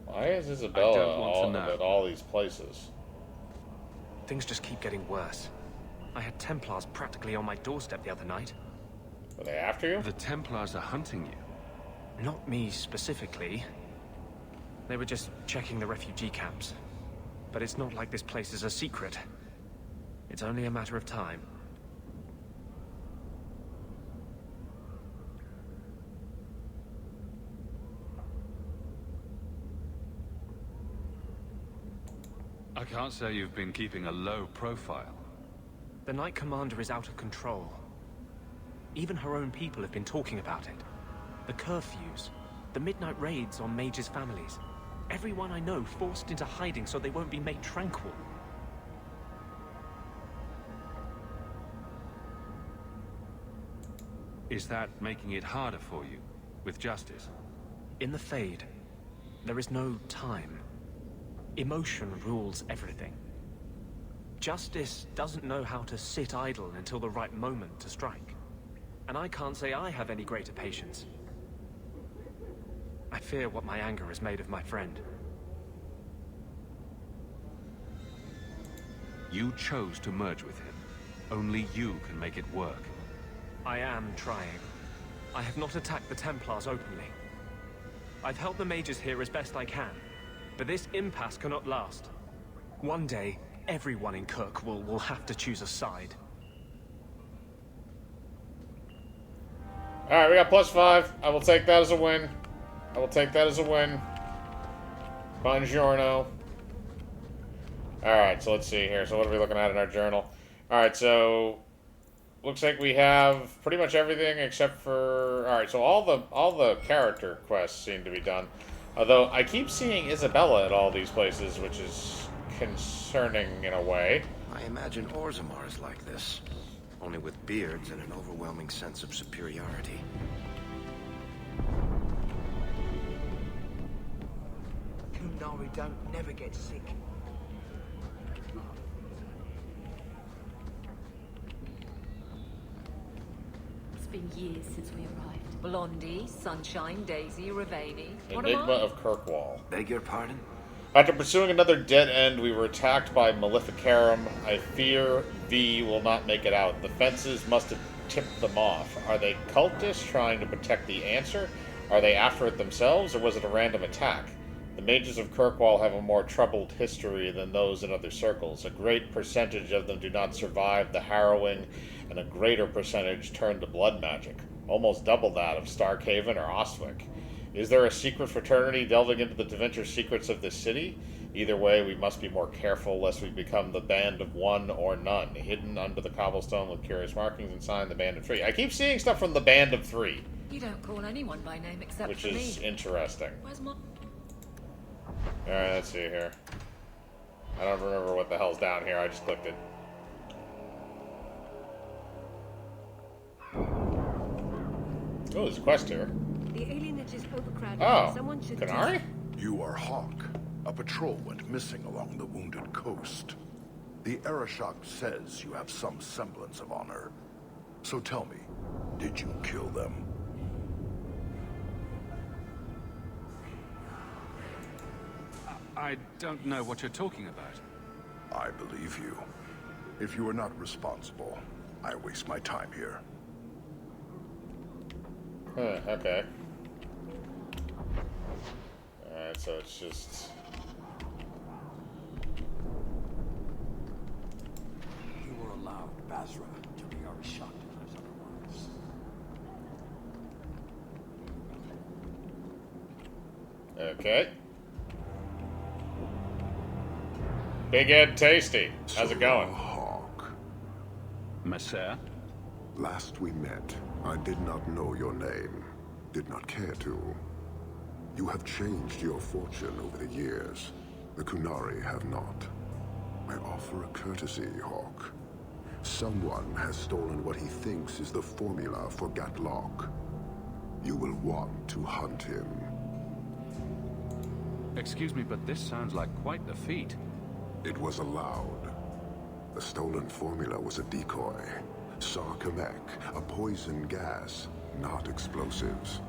Why is Isabella at all these places? Things just keep getting worse. I had Templars practically on my doorstep the other night. Were they after you? The Templars are hunting you. Not me specifically. They were just checking the refugee camps. But it's not like this place is a secret. It's only a matter of time. I can't say you've been keeping a low profile. The Knight Commander is out of control. Even her own people have been talking about it. The curfews, the midnight raids on mages' families. Everyone I know forced into hiding so they won't be made tranquil. Is that making it harder for you, with justice? In the Fade, there is no time. Emotion rules everything. Justice doesn't know how to sit idle until the right moment to strike. And I can't say I have any greater patience. I fear what my anger has made of my friend. You chose to merge with him. Only you can make it work. I am trying. I have not attacked the Templars openly. I've helped the mages here as best I can, but this impasse cannot last. One day, everyone in Kirkwall will have to choose a side. Alright, we got +5. I will take that as a win. I will take that as a win. Buongiorno. Alright, so let's see here. So what are we looking at in our journal? Alright, so... Looks like we have pretty much everything except for... Alright, so all the character quests seem to be done. Although, I keep seeing Isabella at all these places, which is concerning in a way. I imagine Orzammar is like this. Only with beards and an overwhelming sense of superiority. Kunari don't never get sick. It's been years since we arrived. Blondie, Sunshine, Daisy, Ravani. Enigma of Kirkwall. Beg your pardon? After pursuing another dead end, we were attacked by Maleficarum. I fear V will not make it out. The fences must have tipped them off. Are they cultists trying to protect the answer? Are they after it themselves, or was it a random attack? The mages of Kirkwall have a more troubled history than those in other circles. A great percentage of them do not survive the harrowing, and a greater percentage turn to blood magic, almost double that of Starkhaven or Ostwick. Is there a secret fraternity delving into the Devinter secrets of this city? Either way, we must be more careful lest we become the Band of One or None, hidden under the cobblestone with curious markings and sign the Band of Three. I keep seeing stuff from the Band of Three. You don't call anyone by name except which for me. is interesting. Where's my... Alright, let's see here. I don't remember what the hell's down here, I just clicked it. Oh, there's a quest here. The alienage is overcrowded. Oh, Someone should Canary? You are Hawk. A patrol went missing along the wounded coast. The Arashok says you have some semblance of honor. So tell me, did you kill them? I don't know what you're talking about. I believe you. If you are not responsible, I waste my time here. Okay. Alright, so it's just... You were allowed Basra to be Arashok declares otherwise. Okay. Big Ed Tasty. How's it going? Hawk. Messer? Last we met, I did not know your name. Did not care to. You have changed your fortune over the years. The Kunari have not. I offer a courtesy, Hawk. Someone has stolen what he thinks is the formula for Gatlok. You will want to hunt him. Excuse me, but this sounds like quite the feat. It was allowed. The stolen formula was a decoy. Sarkamek, a poison gas, not explosives.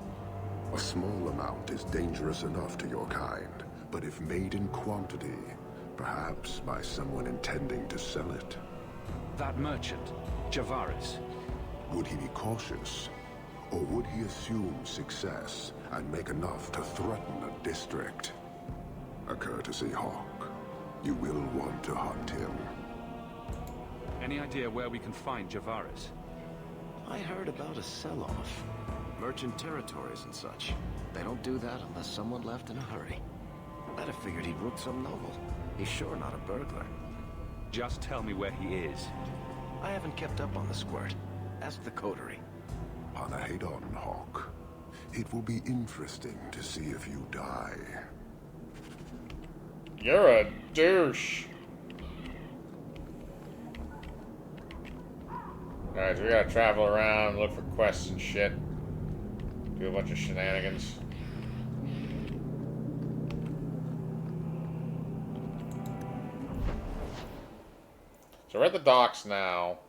A small amount is dangerous enough to your kind, but if made in quantity, perhaps by someone intending to sell it. That merchant, Javaris. Would he be cautious? Or would he assume success and make enough to threaten a district? A courtesy, Hawk. You will want to hunt him. Any idea where we can find Javaris? I heard about a sell-off. Merchant territories and such. They don't do that unless someone left in a hurry. I'd have figured he'd look some noble. He's sure not a burglar. Just tell me where he is. I haven't kept up on the squirt. Ask the coterie. Panahedon, Hawk. It will be interesting to see if you die. You're a douche. Alright, so we gotta travel around, look for quests and shit. Do a bunch of shenanigans. So we're at the docks now.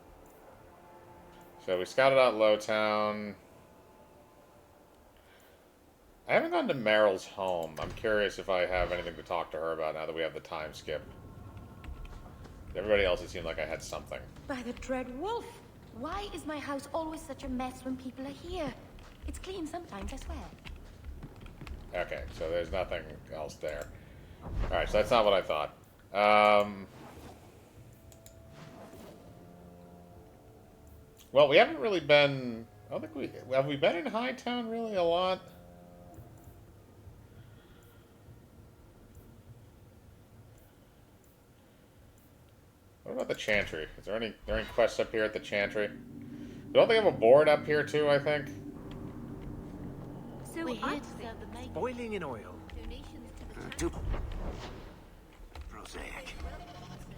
So we scouted out Lowtown. I haven't gone to Meryl's home. I'm curious if I have anything to talk to her about now that we have the time skip. Everybody else, it seemed like I had something. By the dread wolf! Why is my house always such a mess when people are here? It's clean sometimes, I swear. Okay, so there's nothing else there. Alright, so that's not what I thought. Well, we haven't really been... I don't think we... Have we been in Hightown really a lot? What about the Chantry? Is there any quests up here at the Chantry? Don't they have a board up here too, I think? So We're here I to serve the maid. Boiling in oil. Too prosaic.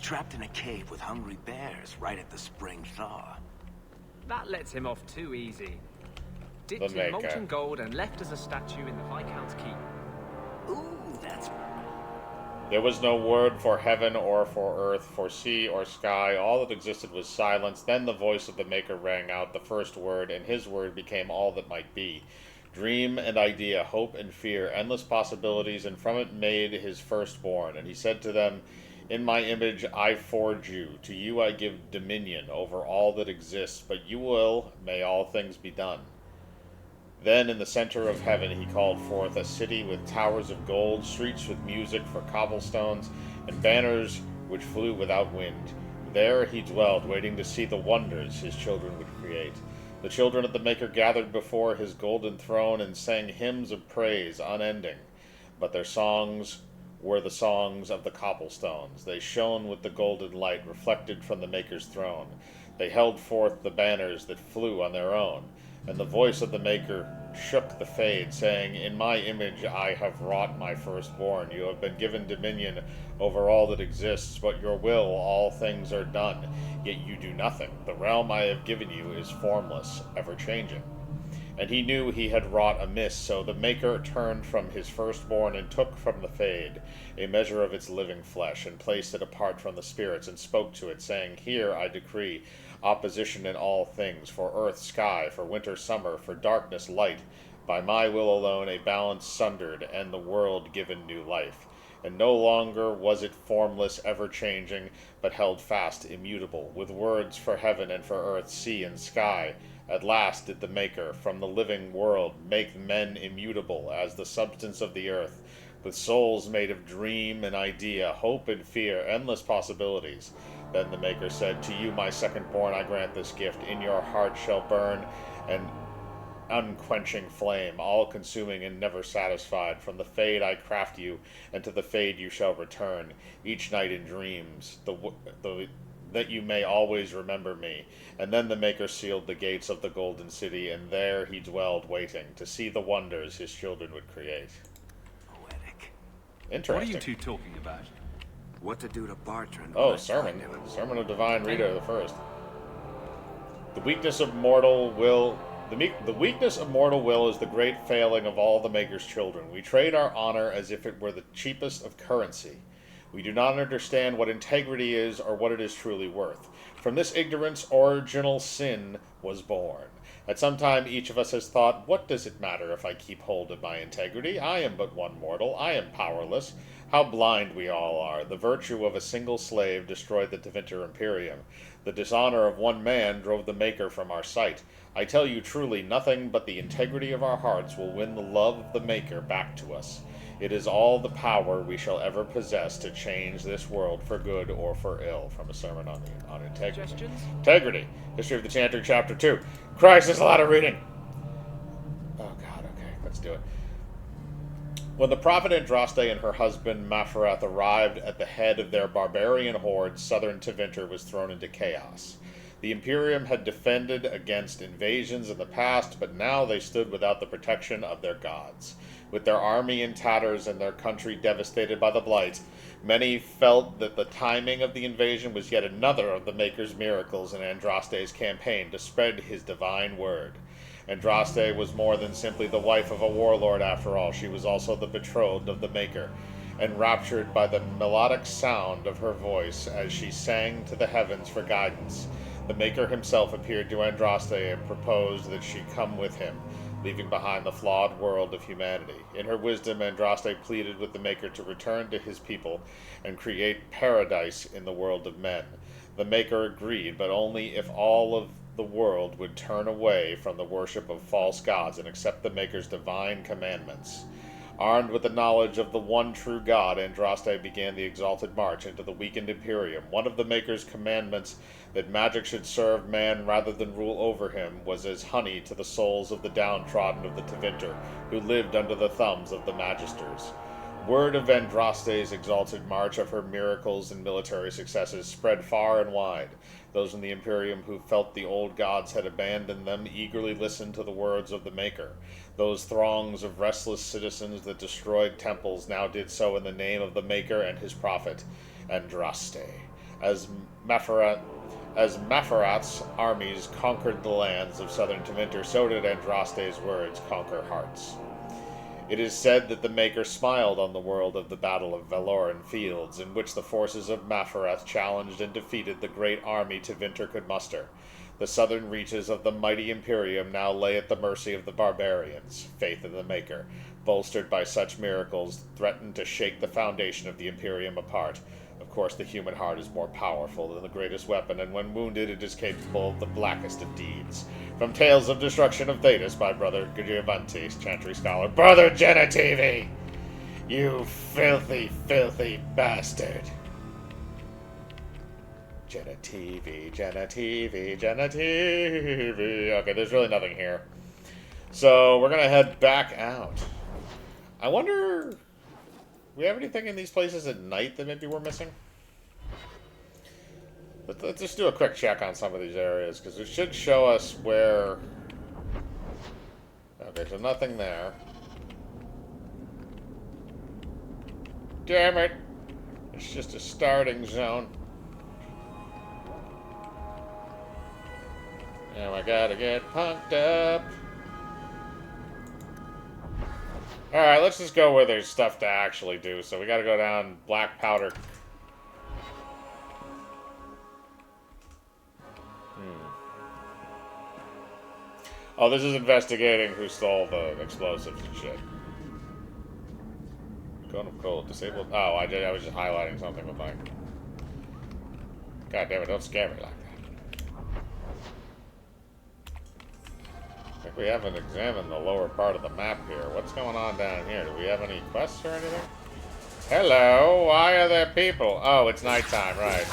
Trapped in a cave with hungry bears right at the spring thaw. That lets him off too easy. The Dipped in Maker. molten gold and left as a statue in the Viscount's keep. Ooh, that's... There was no word for heaven or for earth, for sea or sky. All that existed was silence. Then the voice of the Maker rang out, the first word, and his word became all that might be. Dream and idea, hope and fear, endless possibilities, and from it made his firstborn. And he said to them, in my image I forge you. To you I give dominion over all that exists, but you will, may all things be done. Then in the center of heaven he called forth a city with towers of gold, streets with music for cobblestones, and banners which flew without wind. There he dwelled, waiting to see the wonders his children would create. The children of the Maker gathered before his golden throne and sang hymns of praise unending. But their songs were the songs of the cobblestones. They shone with the golden light reflected from the Maker's throne. They held forth the banners that flew on their own. And the voice of the Maker shook the Fade, saying, In my image I have wrought my firstborn. You have been given dominion over all that exists, but your will all things are done. Yet you do nothing. The realm I have given you is formless, ever-changing. And he knew he had wrought amiss, so the Maker turned from his firstborn and took from the Fade a measure of its living flesh, and placed it apart from the spirits, and spoke to it, saying, Here I decree opposition in all things, for earth, sky, for winter, summer, for darkness, light. By my will alone a balance sundered, and the world given new life. And no longer was it formless, ever-changing, but held fast, immutable, with words for heaven and for earth, sea and sky. At last did the Maker, from the living world, make men immutable as the substance of the earth, with souls made of dream and idea, hope and fear, endless possibilities. Then the Maker said, To you, my second-born, I grant this gift. In your heart shall burn an unquenching flame, all-consuming and never satisfied. From the Fade I craft you, and to the Fade you shall return, each night in dreams, that you may always remember me. And then the Maker sealed the gates of the Golden City, and there he dwelled, waiting to see the wonders his children would create. Poetic. Interesting. What are you two talking about? What to do to Bartrand? Oh, sermon. Sermon of Divine Rita the First. The weakness of mortal will... The weakness of mortal will is the great failing of all the Maker's children. We trade our honor as if it were the cheapest of currency. We do not understand what integrity is or what it is truly worth. From this ignorance, original sin was born. At some time each of us has thought, what does it matter if I keep hold of my integrity? I am but one mortal. I am powerless. How blind we all are. The virtue of a single slave destroyed the Tevinter Imperium. The dishonor of one man drove the Maker from our sight. I tell you truly, nothing but the integrity of our hearts will win the love of the Maker back to us. It is all the power we shall ever possess to change this world for good or for ill. From a sermon on integrity. Integrity. History of the Chantry, Chapter 2. Christ, there's a lot of reading. Oh, God, okay, let's do it. When the prophet Andraste and her husband Maferath arrived at the head of their barbarian horde, southern Tevinter was thrown into chaos. The Imperium had defended against invasions in the past, but now they stood without the protection of their gods. With their army in tatters and their country devastated by the Blight, many felt that the timing of the invasion was yet another of the Maker's miracles in Andraste's campaign to spread his divine word. Andraste was more than simply the wife of a warlord after all. She was also the betrothed of the Maker, enraptured by the melodic sound of her voice as she sang to the heavens for guidance. The Maker himself appeared to Andraste and proposed that she come with him, leaving behind the flawed world of humanity. In her wisdom, Andraste pleaded with the Maker to return to his people and create paradise in the world of men. The Maker agreed, but only if all of the world would turn away from the worship of false gods and accept the Maker's divine commandments. Armed with the knowledge of the one true God, Andraste began the exalted march into the weakened Imperium. One of the Maker's commandments, that magic should serve man rather than rule over him, was as honey to the souls of the downtrodden of the Tevinter, who lived under the thumbs of the Magisters. Word of Andraste's exalted march, of her miracles and military successes, spread far and wide. Those in the Imperium who felt the old gods had abandoned them eagerly listened to the words of the Maker. Those throngs of restless citizens that destroyed temples now did so in the name of the Maker and his prophet, Andraste. As Maferath's armies conquered the lands of southern Tevinter, so did Andraste's words conquer hearts. It is said that the Maker smiled on the world of the Battle of Valoran Fields, in which the forces of Maferath challenged and defeated the great army Tevinter could muster. The southern reaches of the mighty Imperium now lay at the mercy of the barbarians. Faith in the Maker, bolstered by such miracles, threatened to shake the foundation of the Imperium apart. Of course, the human heart is more powerful than the greatest weapon, and when wounded, it is capable of the blackest of deeds. From Tales of Destruction of Thetis by Brother Giovanni, Chantry Scholar. Brother Genitivi! You filthy, filthy bastard! Genitivi, Genitivi, Genitivi. Okay, there's really nothing here. So, we're gonna head back out. I wonder... we have anything in these places at night that maybe we're missing? Let's just do a quick check on some of these areas, because it should show us where... okay, so nothing there. Damn it! It's just a starting zone. Now I gotta get punked up. Alright, let's just go where there's stuff to actually do. So we gotta go down Black Powder. Oh, this is investigating who stole the explosives and shit. Cone of Cold, disabled. Oh, I was just highlighting something with my... God damn it, don't scare me like that. I think we haven't examined the lower part of the map here. What's going on down here? Do we have any quests or anything? Hello, why are there people? Oh, it's nighttime, right.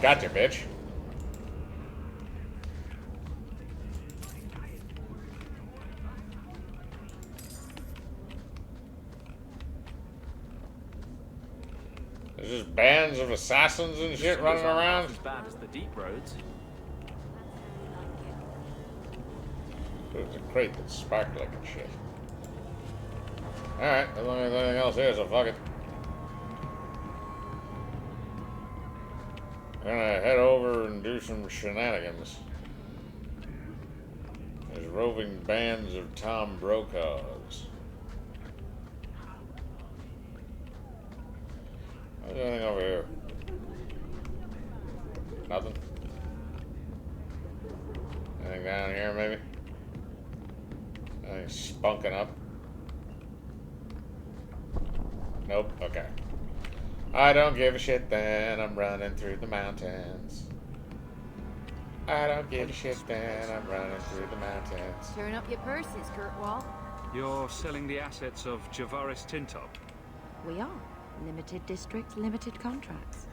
Gotcha, bitch. There's just bands of assassins and shit running around. As bad as the deep roads. There's a crate that's sparkling and shit. Alright, as long as there's anything else here, so fuck it. I'm gonna head over and do some shenanigans. There's roving bands of Tom Brokaws. What's anything over here? Nothing? Anything down here, maybe? Anything spunking up? Nope, okay. I don't give a shit then, I'm running through the mountains. I don't give a shit then, I'm running through the mountains. Turn up your purses, Kurtwall. You're selling the assets of Javaris Tintop? We are. Limited district, limited contracts.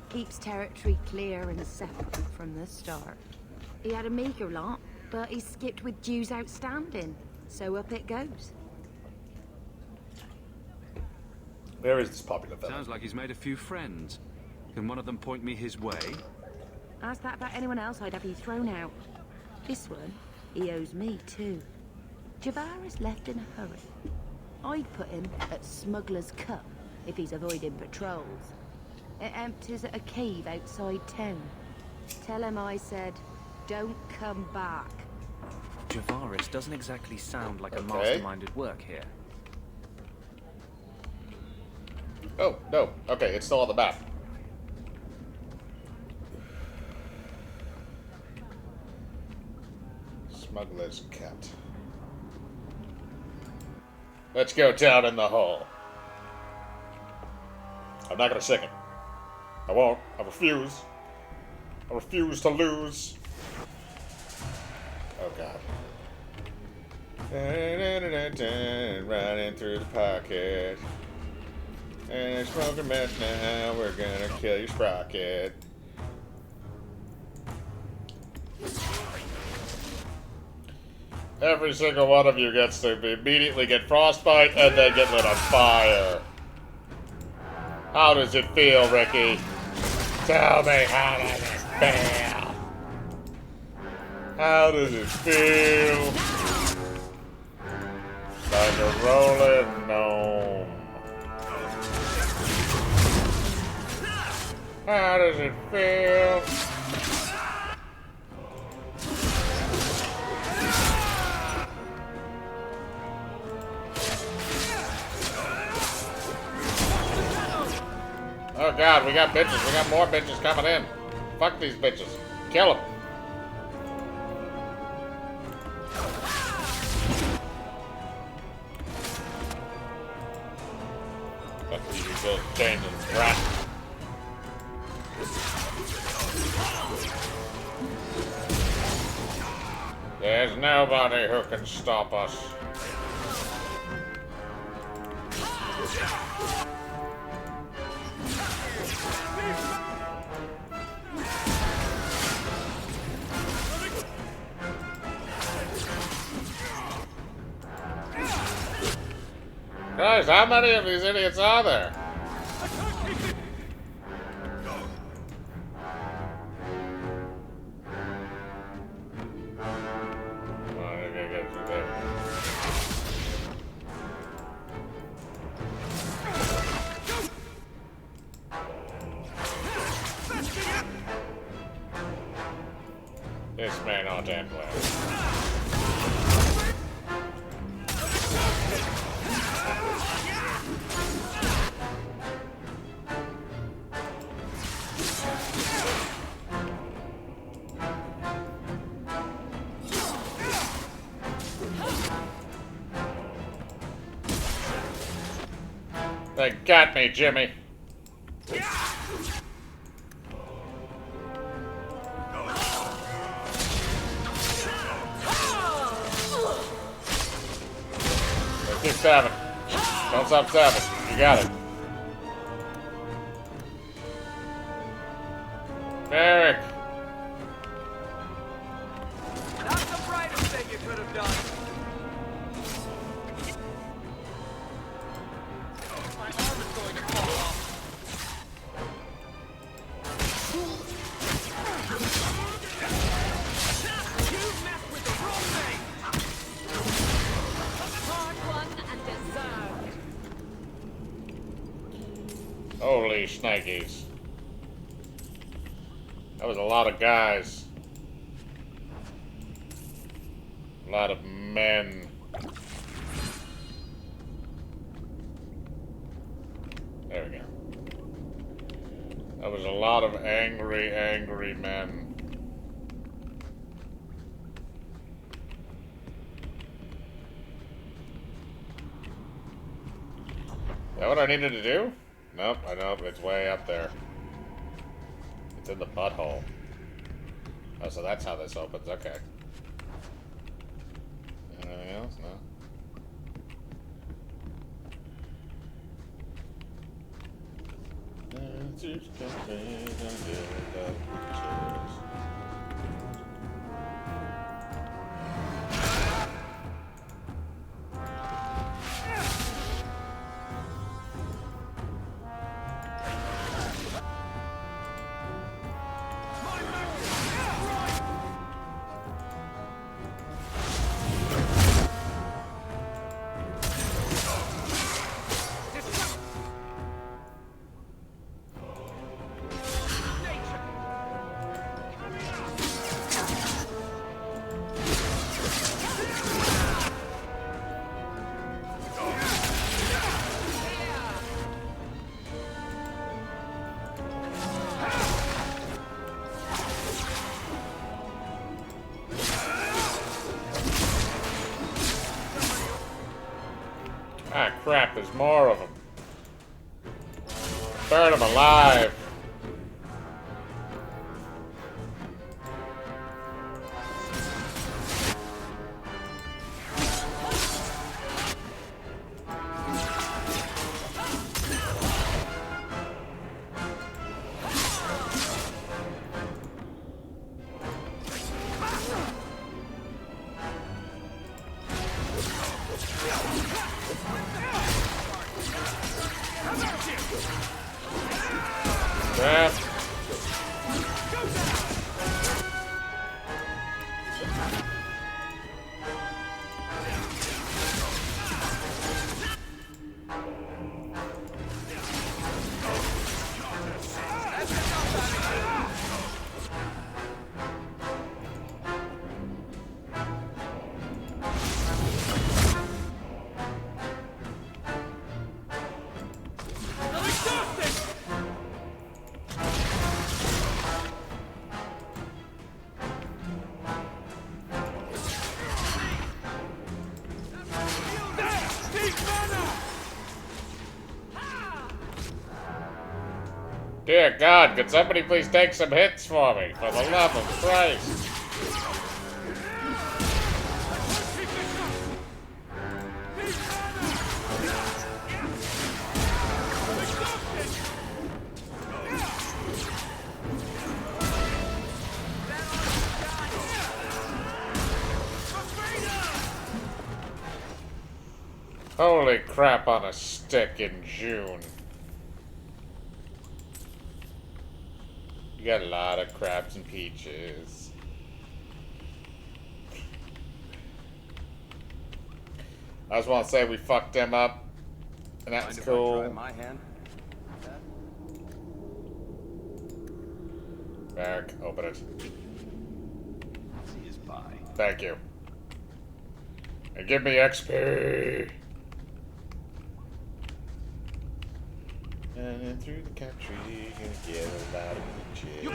Keeps territory clear and separate from the start. He had a meager lot, but he skipped with dues outstanding. So up it goes. Where is this popular fellow? Sounds like he's made a few friends. Can one of them point me his way? Ask that about anyone else, I'd have you thrown out. This one, he owes me too. Javaris left in a hurry. I'd put him at Smuggler's Cup if he's avoiding patrols. It empties at a cave outside town. Tell him I said, don't come back. Javaris doesn't exactly sound like a masterminded work here. Oh, no. Okay, it's still on the map. Smuggler's Cut. Let's go down in the hole. I'm not gonna sing it. I won't. I refuse. I refuse to lose. Oh, God. Running through the pocket. And it's smoking meth now, we're gonna kill your sprocket. Every single one of you gets to immediately get frostbite and then get lit on fire. How does it feel, Ricky? Tell me, how does it feel? How does it feel? Like a rolling gnome. How does it feel? Oh god, we got bitches. We got more bitches coming in. Fuck these bitches. Kill them. Fuck you, those changing rat. There's nobody who can stop us. Guys, how many of these idiots are there? This may not end well. They got me, Jimmy. Keep stabbing. Don't stop stabbing. You got it. Merrick. That's the brightest thing you could have done. My arm is going to fall off. You messed with the wrong thing. Holy shnikes. That was a lot of guys. A lot of men. There we go. That was a lot of angry, angry men. Is that what I needed to do? Nope, I know, it's way up there. It's in the butthole. Oh, so that's how this opens, okay. Anything else? No? Ah, crap, there's more of them. Burn them alive. Crap. Dear God, could somebody please take some hits for me? For the love of Christ. Holy crap on a stick in June. You got a lot of crabs and peaches. I just want to say we fucked them up, and that was cool. Try my hand? Back, open it. See his pie. Thank you. And give me XP. And through the country, gonna get a lot of bitches.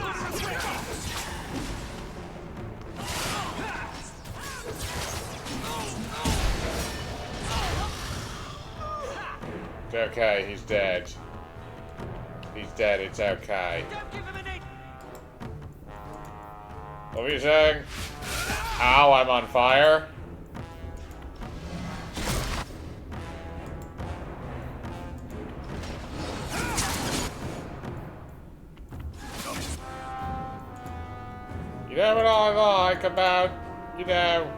It's okay, he's dead. He's dead, it's okay. What were you saying? Ow, I'm on fire. You know what I like about, you know...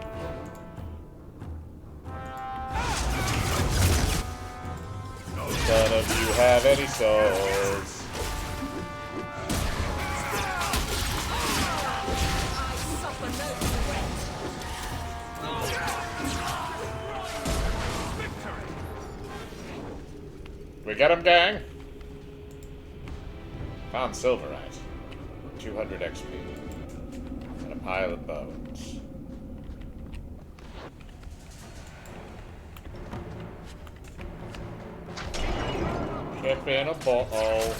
None of you have any souls. We get him, gang? Found Silverite. 200 XP. And a pile of bones. Ship in a bottle.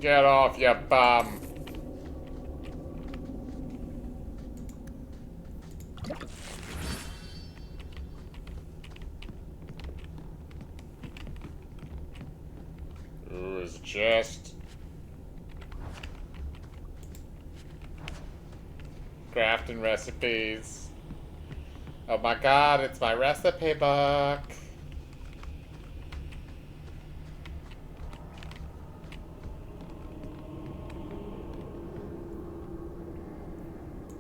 Get off, you bum. Ooh, his chest. Crafting recipes. Oh my god, it's my recipe book.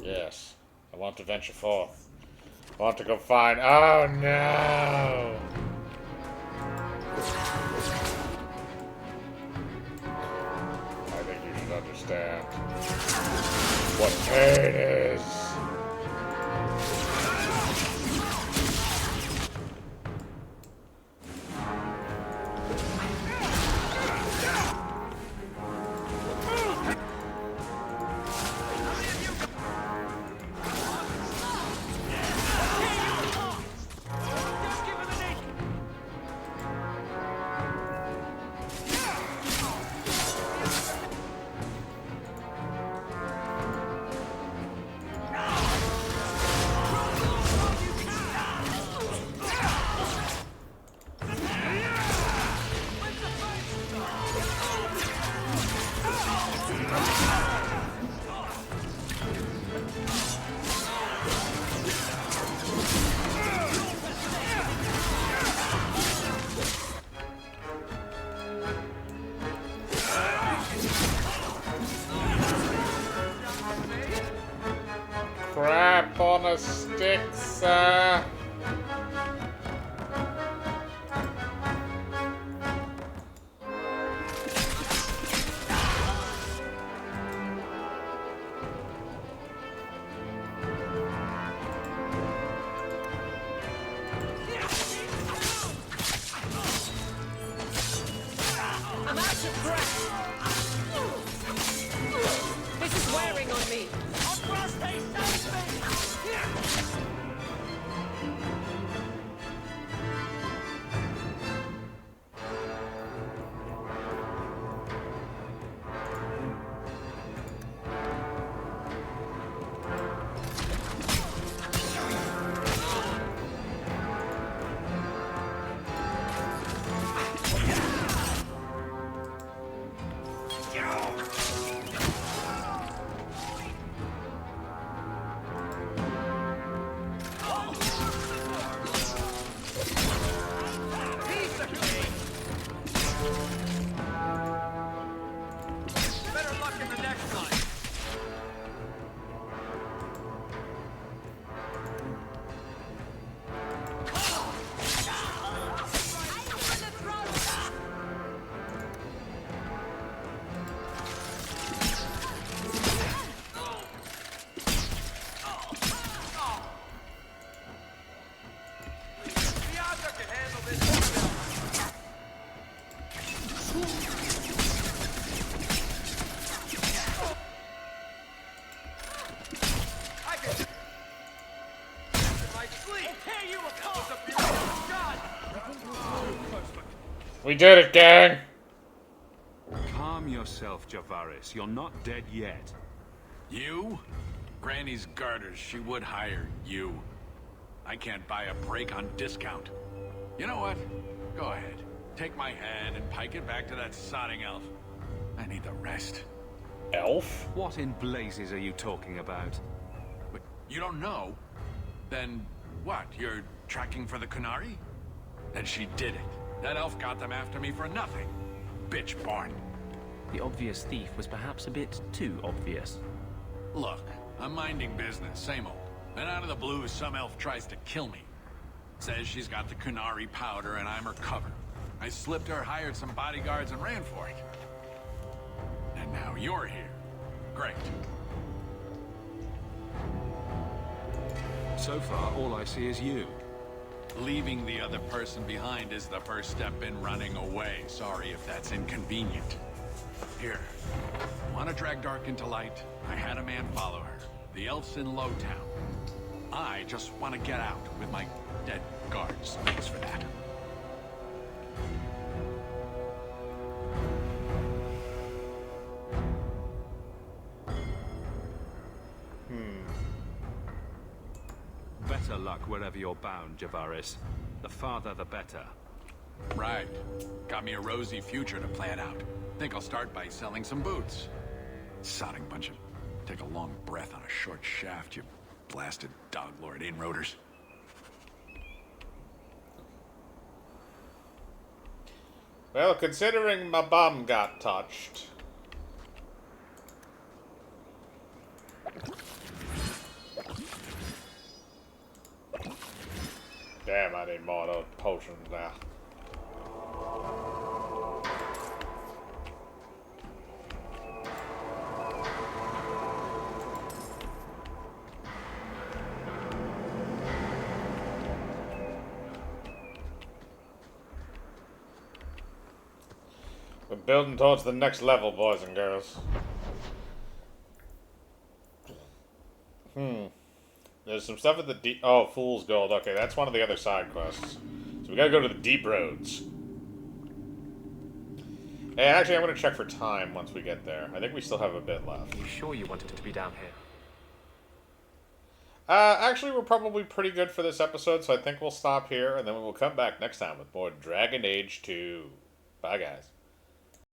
Yes, I want to venture forth. I want to go find. Oh no! I think you should understand what pain is. We did it, gang! Calm yourself, Javaris. You're not dead yet. You? Granny's garters, she would hire you. I can't buy a break on discount. You know what? Go ahead. Take my head and pike it back to that sodding elf. I need the rest. Elf? What in blazes are you talking about? But you don't know? Then what? You're tracking for the Kunari? Then she did it. That elf got them after me for nothing. Bitch born. The obvious thief was perhaps a bit too obvious. Look, I'm minding business, same old. Then out of the blue, some elf tries to kill me. Says she's got the Kunari powder and I'm her cover. I slipped her, hired some bodyguards, and ran for it. And now you're here. Great. So far, all I see is you. Leaving the other person behind is the first step in running away. Sorry if that's inconvenient. Here. Want to drag Dark into light? I had a man follow her. The elf's in Lowtown. I just want to get out with my dead guards. Thanks for that. Better luck wherever you're bound, Javaris. The farther, the better. Right. Got me a rosy future to plan out. Think I'll start by selling some boots. Sodding bunch of... Take a long breath on a short shaft, you blasted dog lord inroaders. Well, considering my bum got touched. Damn, I need more of those potions now. We're building towards the next level, boys and girls. There's some stuff at the deep... Oh, Fool's Gold. Okay, that's one of the other side quests. So we gotta go to the deep roads. Hey, actually, I'm gonna check for time once we get there. I think we still have a bit left. Are you sure you wanted to be down here? Actually, we're probably pretty good for this episode, so I think we'll stop here, and then we will come back next time with more Dragon Age 2. Bye, guys.